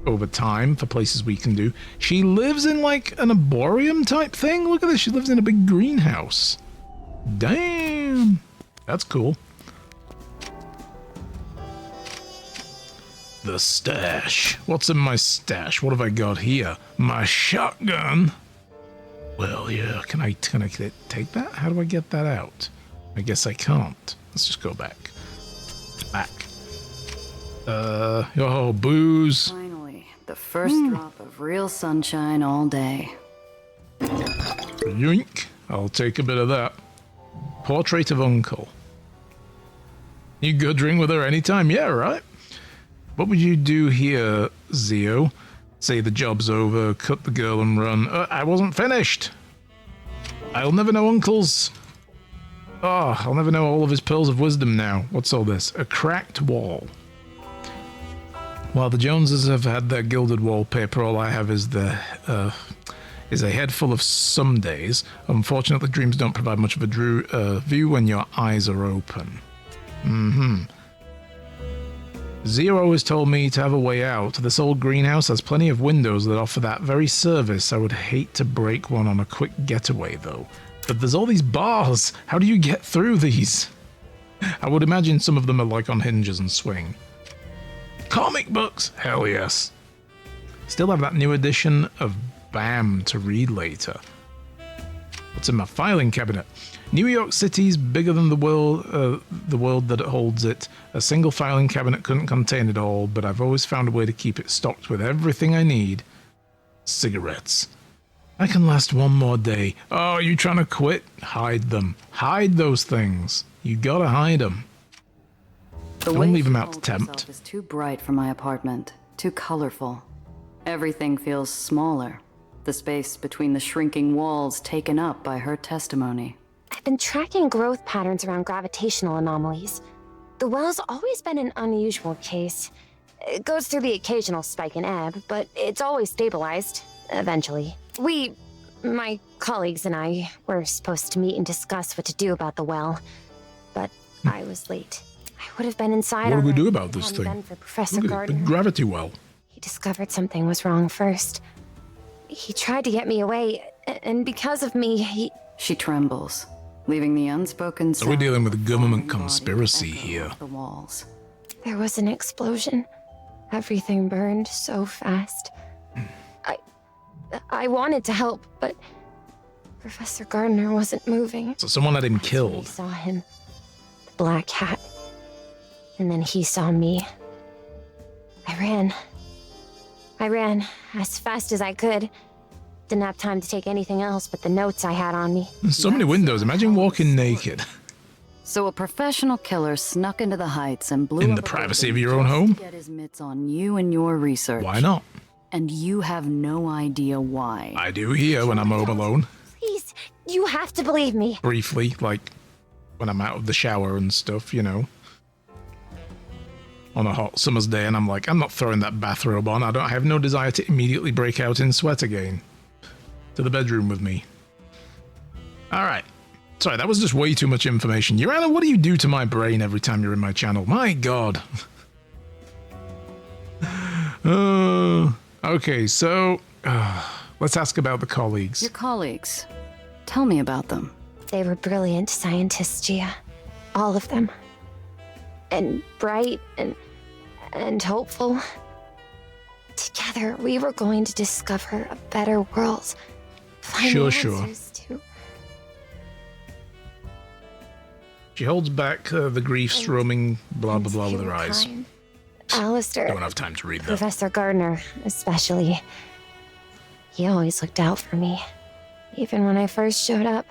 over time for places we can do. She lives in like an arboreum type thing. Look at this. She lives in a big greenhouse. Damn. That's cool. The stash. What's in my stash? What have I got here? My shotgun. Well, yeah. Can I take that? How do I get that out? I guess I can't. Let's just go back. Back. Oh, booze. Finally, the first drop of real sunshine all day. Yoink. I'll take a bit of that. Portrait of Uncle. You go drink with her anytime. Yeah, right? What would you do here, Zio? Say the job's over, cut the girl and run. I wasn't finished. I'll never know Uncle's. Oh, I'll never know all of his pearls of wisdom now. What's all this? A cracked wall. While the Joneses have had their gilded wallpaper, all I have is is a head full of some days. Unfortunately, dreams don't provide much of a view when your eyes are open. Zero always told me to have a way out. This old greenhouse has plenty of windows that offer that very service. I would hate to break one on a quick getaway, though. But there's all these bars. How do you get through these? I would imagine some of them are like on hinges and swing. Comic books? Hell yes. Still have that new edition of BAM to read later. What's in my filing cabinet? New York City's bigger than the world that it holds it. A single filing cabinet couldn't contain it all, but I've always found a way to keep it stocked with everything I need. Cigarettes. I can last one more day. Oh, you trying to quit? Hide them. Hide those things. You gotta hide them. Don't leave them out to tempt. Is too bright for my apartment. Too colorful. Everything feels smaller. The space between the shrinking walls taken up by her testimony. I've been tracking growth patterns around gravitational anomalies. The well's always been an unusual case. It goes through the occasional spike and ebb, but it's always stabilized, eventually. My colleagues and I, were supposed to meet and discuss what to do about the well, but I was late. I would have been inside. What do we do about this thing? Been for Professor Look at Gardner. the gravity well. He discovered something was wrong first. He tried to get me away, and because of me, he... She trembles, leaving the unspoken So we're sound dealing with a of government falling body conspiracy echoing here. off the walls. There was an explosion. Everything burned so fast. I wanted to help, but Professor Gardner wasn't moving. So someone had him I killed. saw him. The black cat. And then he saw me. I ran as fast as I could. Didn't have time to take anything else but the notes I had on me. There's so many windows. Imagine walking naked. So a professional killer snuck into the Heights and blew In up the a privacy building of your own just home? to get his mitts on you and your research. Why not? And you have no idea why. I do here when I'm home alone. Please, you have to believe me. Briefly, like when I'm out of the shower and stuff, you know. On a hot summer's day, and I'm like, I'm not throwing that bathrobe on. I have no desire to immediately break out in sweat again. To the bedroom with me. Alright. Sorry, that was just way too much information. Urana, what do you do to my brain every time you're in my channel? My god. Okay, so... let's ask about the colleagues. Your colleagues. Tell me about them. They were brilliant scientists, Gia. All of them. And bright and hopeful. Together, we were going to discover a better world. Find Sure. answers to... She holds back the grief strumming blah blah blah with her eyes. Alistair. Don't have time to read that. Professor Gardner, especially. He always looked out for me. Even when I first showed up.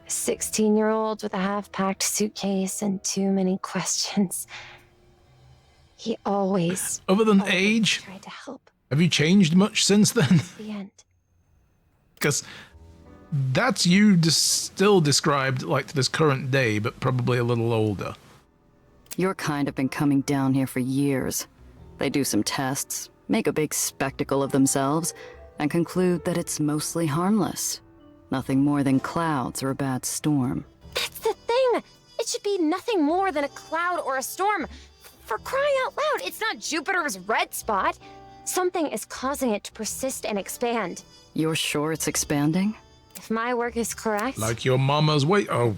A 16-year-old with a half-packed suitcase and too many questions. He always... Other than always age, tried to help. have you changed much since then? At the end. Because that's you still described like to this current day, but probably a little older. Your kind have been coming down here for years. They do some tests, make a big spectacle of themselves, and conclude that it's mostly harmless. Nothing more than clouds or a bad storm. That's the thing! It should be nothing more than a cloud or a storm. For crying out loud, it's not Jupiter's red spot. Something is causing it to persist and expand. You're sure it's expanding? If my work is correct... Like your mama's weight. Oh,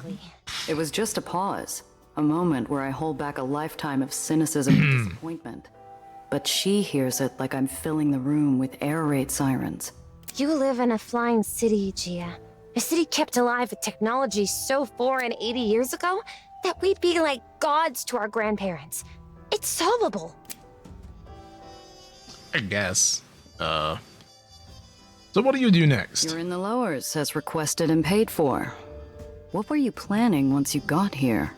It was just a pause. A moment where I hold back a lifetime of cynicism and disappointment. But she hears it like I'm filling the room with air raid sirens. You live in a flying city, Gia. A city kept alive with technology so foreign 80 years ago that we'd be like gods to our grandparents. It's solvable. I guess. So what do you do next? You're in the lowers, as requested and paid for. What were you planning once you got here?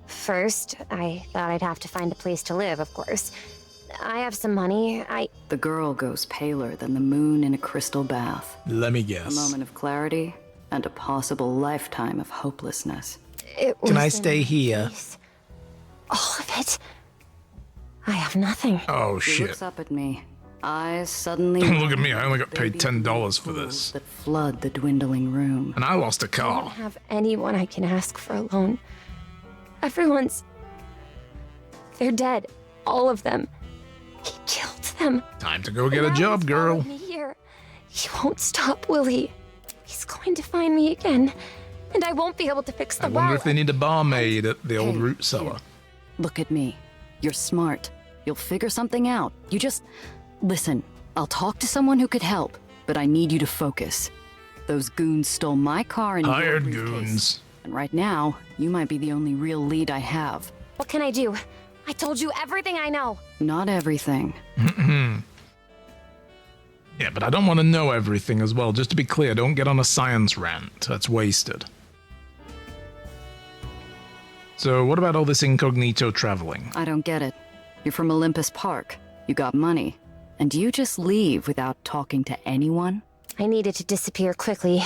First, I thought I'd have to find a place to live, of course. I have some money. The girl goes paler than the moon in a crystal bath. Let me A guess. moment of clarity and a possible lifetime of hopelessness. Can I stay here? All of it. I have nothing. Oh She shit. looks up at me. Eyes suddenly... Look at me, I only got paid baby $10 for pools this. that flood the dwindling room. And I lost a I don't car. have anyone I can ask for a loan. Everyone's... They're dead. All of them. He killed them. Time to go get And a now job, he's girl. followed me here. He won't stop, will he? He's going to find me again. And I won't be able to fix the I wonder well. if they need a barmaid at the old Hey, root cellar. Look at me. You're smart. You'll figure something out. You just Listen, I'll talk to someone who could help, but I need you to focus. Those goons stole my car and your Hired briefcase. goons. And right now, you might be the only real lead I have. What can I do? I told you everything I know. Not everything. Yeah, but I don't want to know everything as well. Just to be clear, don't get on a science rant. That's wasted. So what about all this incognito traveling? I don't get it. You're from Olympus Park. You got money. And you just leave without talking to anyone? I needed to disappear quickly.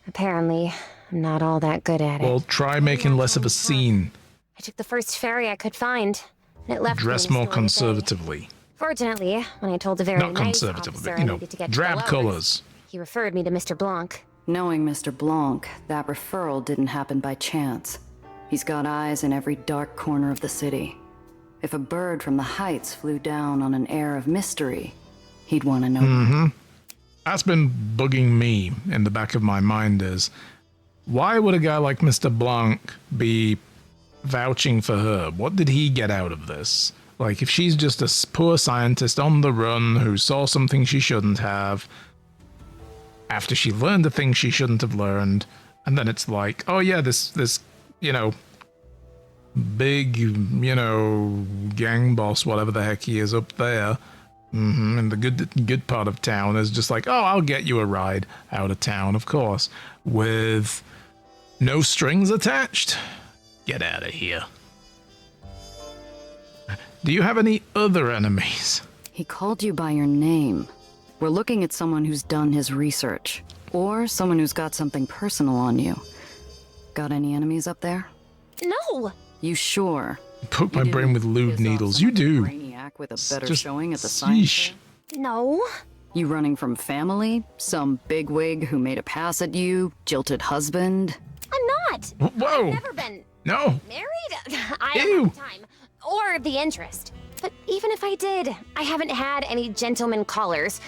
Apparently, I'm not all that good at it. Well, try making less of a scene. I took the first ferry I could find, and it left Dress me in a more store today. conservatively. Fortunately, when I told the very Not nice conservatively, officer but, you I know, needed to get drab to the colors. he referred me to Mr. Blanc. Knowing Mr. Blanc, that referral didn't happen by chance. He's got eyes in every dark corner of the city. If a bird from the heights flew down on an air of mystery, he'd want to know. That's been bugging me in the back of my mind is, why would a guy like Mr. Blanc be vouching for her? What did he get out of this? Like, if she's just a poor scientist on the run who saw something she shouldn't have, after she learned the things she shouldn't have learned, and then it's like, oh yeah, this, you know, big, you know, gang boss, whatever the heck he is up there, in the good part of town, is just like, oh, I'll get you a ride out of town, of course, with no strings attached. Get out of here. Do you have any other enemies? He called you by your name. We're looking at someone who's done his research, or someone who's got something personal on you. Got any enemies up there? No! You sure? Poke my You brain with didn't lewd piss off needles. some You do. brainiac with a better Just showing at the science yeesh. fair? No. You running from family? Some bigwig who made a pass at you? Jilted husband? I'm not! Whoa! I've never been No! married. I Ew. don't have the time. Or the interest. But even if I did, I haven't had any gentleman callers.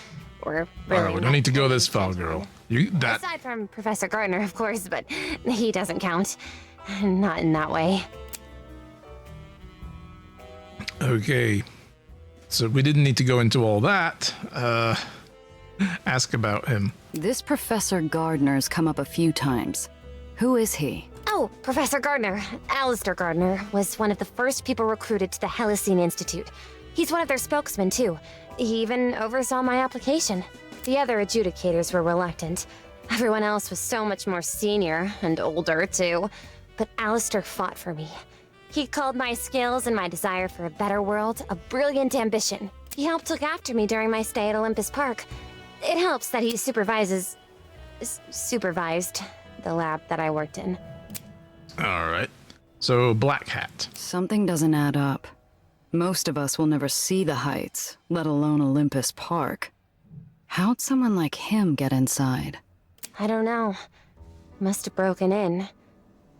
Or really. Alright, we don't need to go this far, girl. You that Aside from Professor Gardner, of course, but he doesn't count. Not in that way. okay. So we didn't need to go into all that. Ask about him. This Professor Gardner's come up a few times. Who is he? Oh, Professor Gardner, Alistair Gardner, was one of the first people recruited to the Helicene Institute. He's one of their spokesmen, too. He even oversaw my application. The other adjudicators were reluctant. Everyone else was so much more senior and older, too. But Alistair fought for me. He called my skills and my desire for a better world a brilliant ambition. He helped look after me during my stay at Olympus Park. It helps that he supervised the lab that I worked in. Alright. So Black Hat. Something doesn't add up. Most of us will never see the heights, let alone Olympus Park. How'd someone like him get inside? I don't know. Must have broken in.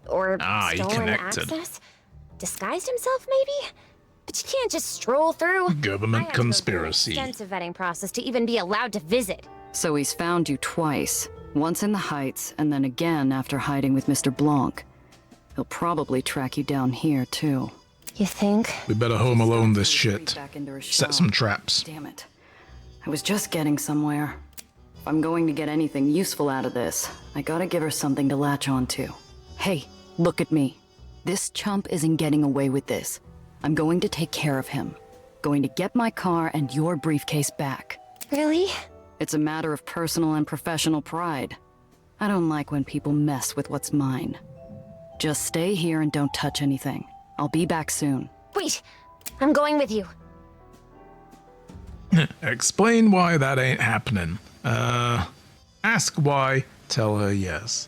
Or he stolen connected. access? Disguised himself, maybe? But you can't just stroll through. Government I had to go through an conspiracy. extensive vetting process to even be allowed to visit. So he's found you twice. Once in the heights, and then again after hiding with Mr. Blanc. He'll probably track you down here, too. You think? We better home alone this Retreat shit. back into her Set shop. some traps. Damn it. I was just getting somewhere. If I'm going to get anything useful out of this, I gotta give her something to latch on to. Hey, look at me. This chump isn't getting away with this. I'm going to take care of him. Going to get my car and your briefcase back. Really? It's a matter of personal and professional pride. I don't like when people mess with what's mine. Just stay here and don't touch anything. I'll be back soon. Wait, I'm going with you. Explain why that ain't happening. Ask why, tell her yes.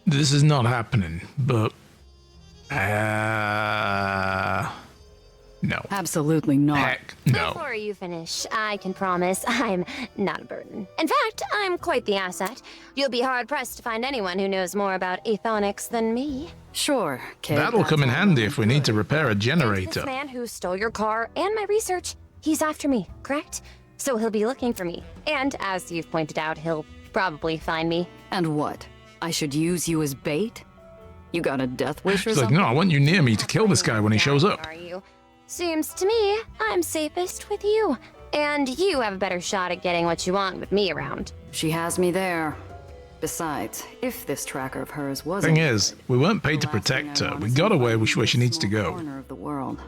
This is not happening, but... no. Absolutely not. Heck no. Before you finish, I can promise I'm not a burden. In fact, I'm quite the asset. You'll be hard-pressed to find anyone who knows more about Aethonics than me. Sure, kid. That'll that's come in all handy well if we and need to good. repair a And generator. this man who stole your car and my research, he's after me, correct? So he'll be looking for me. And as you've pointed out, he'll probably find me. And what? I should use you as bait? You got a death wish or She's like, something? no, I want you near me to kill this guy when he shows up. Are you? Seems to me I'm safest with you. And you have a better shot at getting what you want with me around. She has me there. Besides, if this tracker of hers was Thing is, we weren't paid to protect her. We got her where she needs to go. Corner of the world.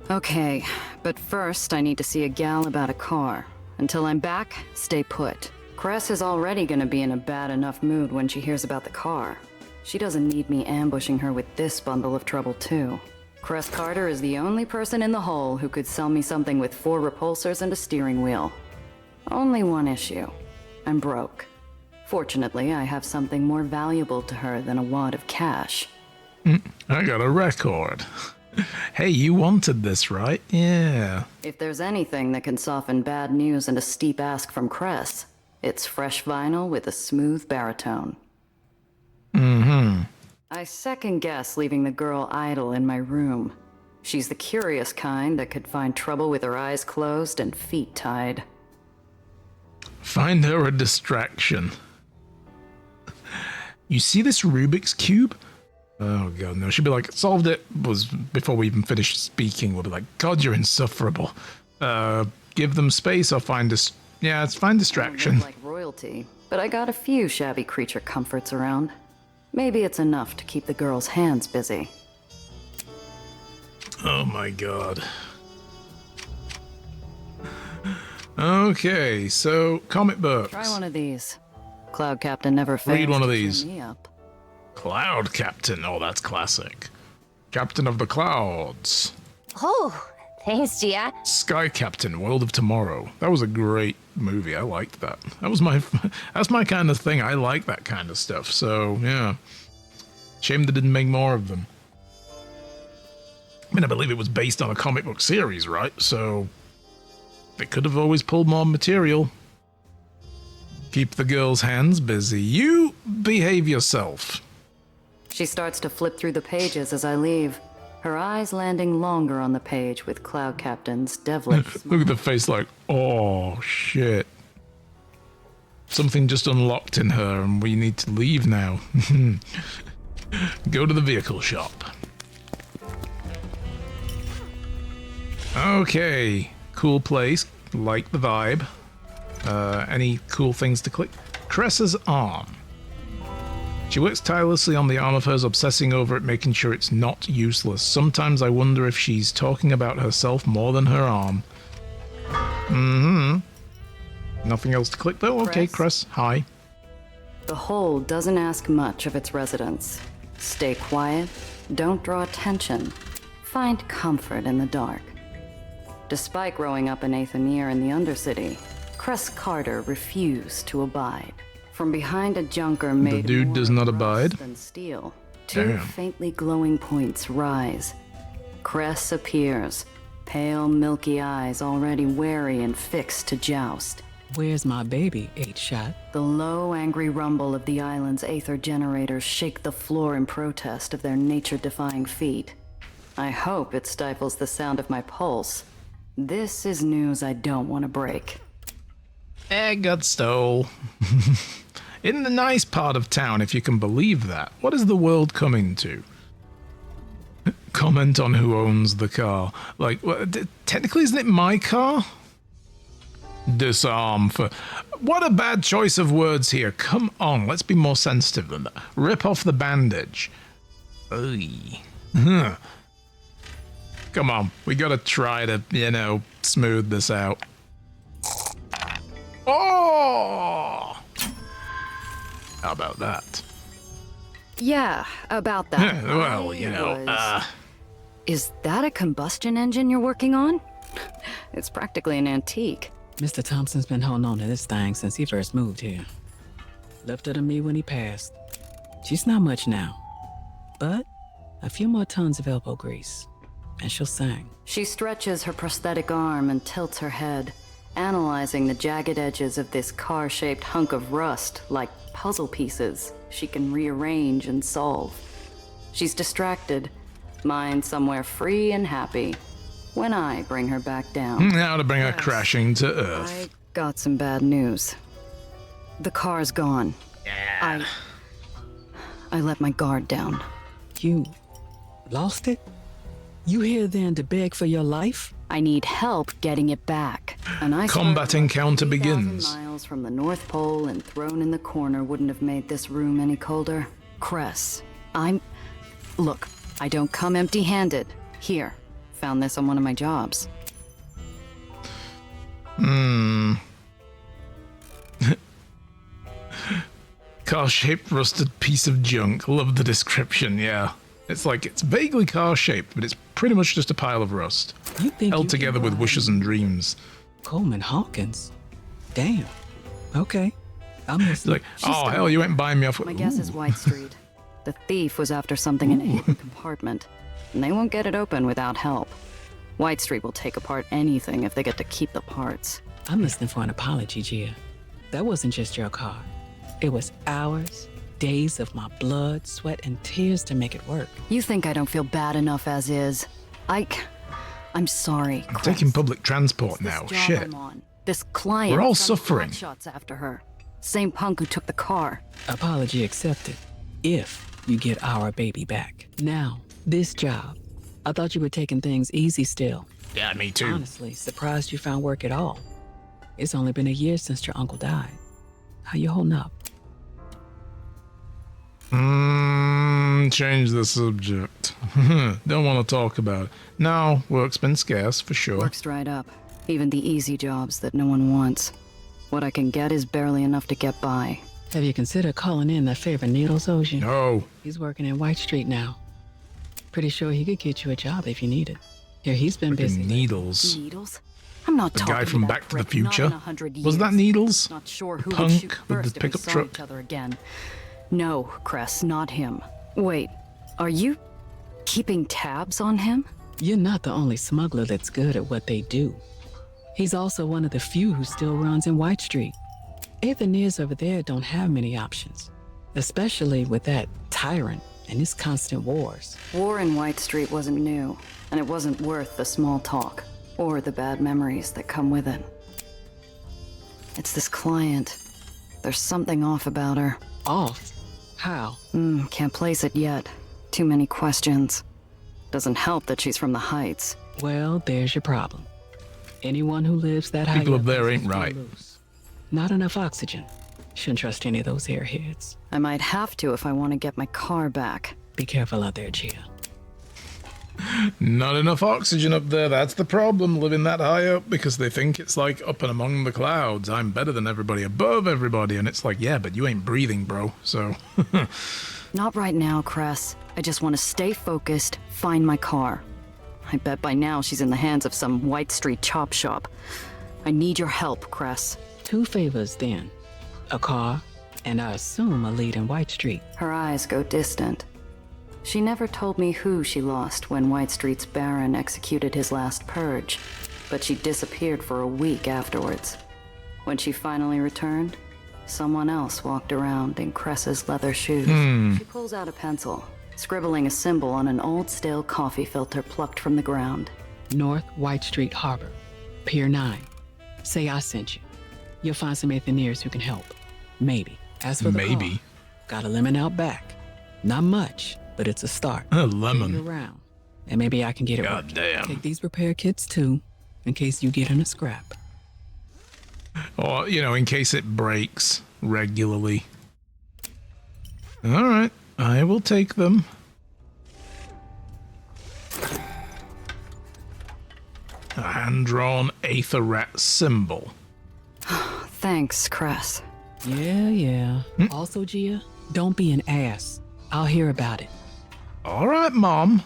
Okay, but first I need to see a gal about a car. Until I'm back, stay put. Cress is already gonna be in a bad enough mood when she hears about the car. She doesn't need me ambushing her with this bundle of trouble too. Cress Carter is the only person in the whole who could sell me something with 4 repulsors and a steering wheel. Only one issue. I'm broke. Fortunately, I have something more valuable to her than a wad of cash. I got a record. Hey, you wanted this, right? Yeah. If there's anything that can soften bad news and a steep ask from Cress, it's fresh vinyl with a smooth baritone. I second guess leaving the girl idle in my room. She's the curious kind that could find trouble with her eyes closed and feet tied. Find her a distraction. You see this Rubik's Cube? Oh god, no. She'd be like, solved it. Was before we even finished speaking, we'll be like, God, you're insufferable. Give them space or find it's find distraction. I don't look like royalty, but I got a few shabby creature comforts around. Maybe it's enough to keep the girl's hands busy. Oh my god. Okay, so comic books. Try one of these. Cloud Captain never fails Read one of to cheer these. me up. Cloud Captain. Oh, that's classic. Captain of the Clouds. Oh, thanks, Gia. Sky Captain, World of Tomorrow. That was a great movie. I liked that. That's my kind of thing. I like that kind of stuff. So, yeah. Shame they didn't make more of them. I mean, I believe it was based on a comic book series, right? So, they could have always pulled more material. Keep the girl's hands busy. You behave yourself. She starts to flip through the pages as I leave, her eyes landing longer on the page with Cloud Captain's devilish Look at the face like, oh, shit. Something just unlocked in her and we need to leave now. Go to the vehicle shop. Okay, cool place. Like the vibe. Any cool things to click? Cress's arm. She works tirelessly on the arm of hers, obsessing over it, making sure it's not useless. Sometimes I wonder if she's talking about herself more than her arm. Nothing else to click though? Okay, Cress, hi. The whole doesn't ask much of its residents. Stay quiet, don't draw attention, find comfort in the dark. Despite growing up in Aether in the Undercity, Cress Carter refused to abide. From behind a junker made dude more does of not rust abide? than steel, 2 Damn. faintly glowing points rise. Cress appears, pale milky eyes already wary and fixed to joust. Where's my baby, 8-Shot? The low, angry rumble of the island's Aether generators shake the floor in protest of their nature-defying feat. I hope it stifles the sound of my pulse. This is news I don't want to break. Egg got stole. In the nice part of town, if you can believe that. What is the world coming to? Comment on who owns the car. Like, technically, isn't it my car? Disarm for... What a bad choice of words here. Come on, let's be more sensitive than that. Rip off the bandage. Oy. Come on, we gotta try to, smooth this out. Oh! How about that? Yeah, about that. Well, Is that a combustion engine you're working on? It's practically an antique. Mr. Thompson's been holding on to this thing since he first moved here. Left her to me when he passed. She's not much now, but a few more tons of elbow grease, and she'll sing. She stretches her prosthetic arm and tilts her head, analyzing the jagged edges of this car-shaped hunk of rust like puzzle pieces she can rearrange and solve. She's distracted, mind somewhere free and happy, when I bring her back down. Now to bring her crashing to Earth. I got some bad news. The car's gone. I let my guard down. You lost it? You here then to beg for your life? I need help getting it back. And I Combat swear, encounter 3,000 begins. miles from the North Pole and thrown in the corner wouldn't have made this room any colder. Cress, Look, I don't come empty-handed. Here, found this on one of my jobs. Car-shaped rusted piece of junk. Love the description, yeah. It's like, it's vaguely car-shaped, but it's pretty much just a pile of rust. You think Held you together can with ride wishes and dreams. Coleman Hawkins? Damn. Okay. I'm listening. Like, oh hell, you ain't buying me off. My guess is White Street. The thief was after something in a hidden compartment, and they won't get it open without help. White Street will take apart anything if they get to keep the parts. I'm listening for an apology, Gia. That wasn't just your car. It was hours, days of my blood, sweat, and tears to make it work. You think I don't feel bad enough as is? I'm sorry, I'm Chris. taking public transport It's this now. job Shit. I'm on. This client. We're all found suffering. Shots after her. Same punk who took the car. Apology accepted. If you get our baby back. Now, this job. I thought you were taking things easy still. Yeah, me too. Honestly, surprised you found work at all. It's only been a year since your uncle died. How you holding up? Change the subject. Don't want to talk about it. No, work's been scarce, for sure. Work's dried up. Even the easy jobs that no one wants. What I can get is barely enough to get by. Have you considered calling in that favor Needles owes you? No. He's working in White Street now. Pretty sure he could get you a job if you need it. Here, he's been busy. Freaking Needles. Needles? I'm not The talking guy from to that Back to the prick, not in Future? 100 Was that years. Needles? Not sure who The would shoot punk with first the if we pickup saw truck? each other again. No, Cress, not him. Wait, are you keeping tabs on him? You're not the only smuggler that's good at what they do. He's also one of the few who still runs in White Street. Aether over there don't have many options, especially with that tyrant and his constant wars. War in White Street wasn't new, and it wasn't worth the small talk or the bad memories that come with it. It's this client. There's something off about her. Off? How? Can't place it yet. Too many questions. Doesn't help that she's from the Heights. Well, there's your problem. Anyone who lives that high People up up there is ain't right. loose. Not enough oxygen. Shouldn't trust any of those airheads. I might have to if I want to get my car back. Be careful out there, Gia. Not enough oxygen up there. That's the problem, living that high up, because they think it's like up and among the clouds. I'm better than everybody above everybody. And it's like, yeah, but you ain't breathing, bro. So. Not right now, Cress. I just want to stay focused, find my car. I bet by now she's in the hands of some White Street chop shop. I need your help, Cress. 2 favors then. A car, and I assume a lead in White Street. Her eyes go distant. She never told me who she lost when White Street's Baron executed his last purge, but she disappeared for a week afterwards. When she finally returned, someone else walked around in Cress's leather shoes. She pulls out a pencil, scribbling a symbol on an old stale coffee filter plucked from the ground. North White Street Harbor, Pier 9. Say I sent you. You'll find some Aetherians who can help. Maybe. As for the Maybe. car, got a lemon out back. Not much, but it's a start. A Look lemon. around, and maybe I can get it God working. damn. Take these repair kits too, in case you get in a scrap. Or, you know, in case it breaks regularly. All right. I will take them. A hand-drawn Aether rat symbol. Thanks, Cress. Yeah. Also, Gia, don't be an ass. I'll hear about it. All right, Mom.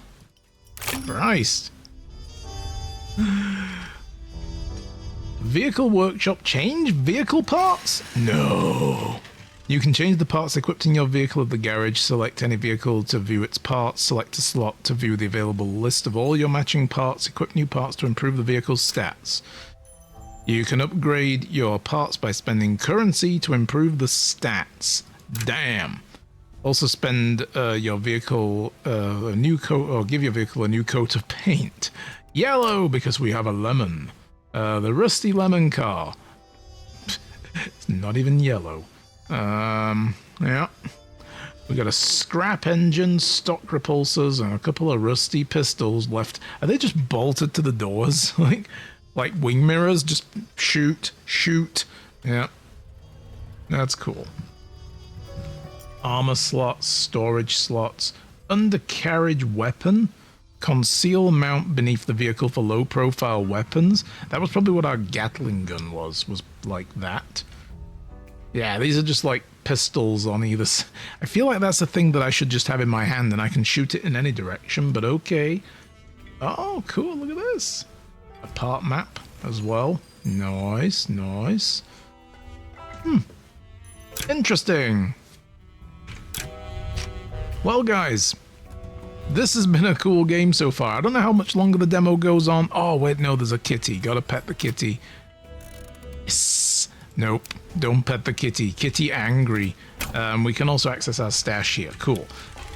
Christ. Vehicle workshop, change vehicle parts? No. You can change the parts equipped in your vehicle at the garage. Select any vehicle to view its parts. Select a slot to view the available list of all your matching parts. Equip new parts to improve the vehicle's stats. You can upgrade your parts by spending currency to improve the stats. Damn. Also spend your vehicle a new coat, or give your vehicle a new coat of paint. Yellow, because we have a lemon. The rusty lemon car. It's not even yellow. Yeah. We got a scrap engine, stock repulsors, and a couple of rusty pistols left. Are they just bolted to the doors? like wing mirrors? Just shoot, shoot. Yeah. That's cool. Armor slots, storage slots, undercarriage weapon, conceal mount beneath the vehicle for low profile weapons. That was probably what our Gatling gun was like that. Yeah, these are just like pistols on either side. I feel like that's a thing that I should just have in my hand and I can shoot it in any direction, but okay. Oh, cool, look at this. A part map as well. Nice, nice. Interesting. Well, guys, this has been a cool game so far. I don't know how much longer the demo goes on. Oh, wait, no, there's a kitty. Gotta pet the kitty. Yes. Nope, don't pet the kitty. Kitty angry. We can also access our stash here. Cool.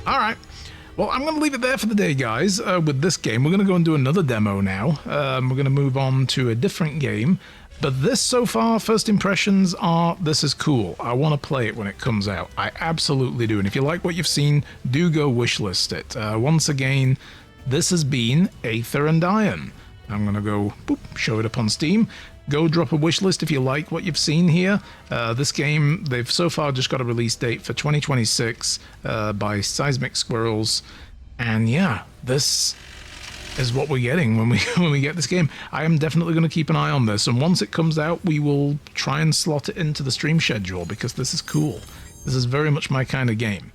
All right. Well, I'm going to leave it there for the day, guys, with this game. We're going to go and do another demo now. We're going to move on to a different game. But this, so far, first impressions are, this is cool. I want to play it when it comes out. I absolutely do. And if you like what you've seen, do go wishlist it. Once again, this has been Aether and Iron. I'm going to go, boop, show it up on Steam. Go drop a wishlist if you like what you've seen here. This game, they've so far just got a release date for 2026 by Seismic Squirrels. And yeah, this is what we're getting when we get this game. I am definitely going to keep an eye on this, and once it comes out, we will try and slot it into the stream schedule because this is cool. This is very much my kind of game.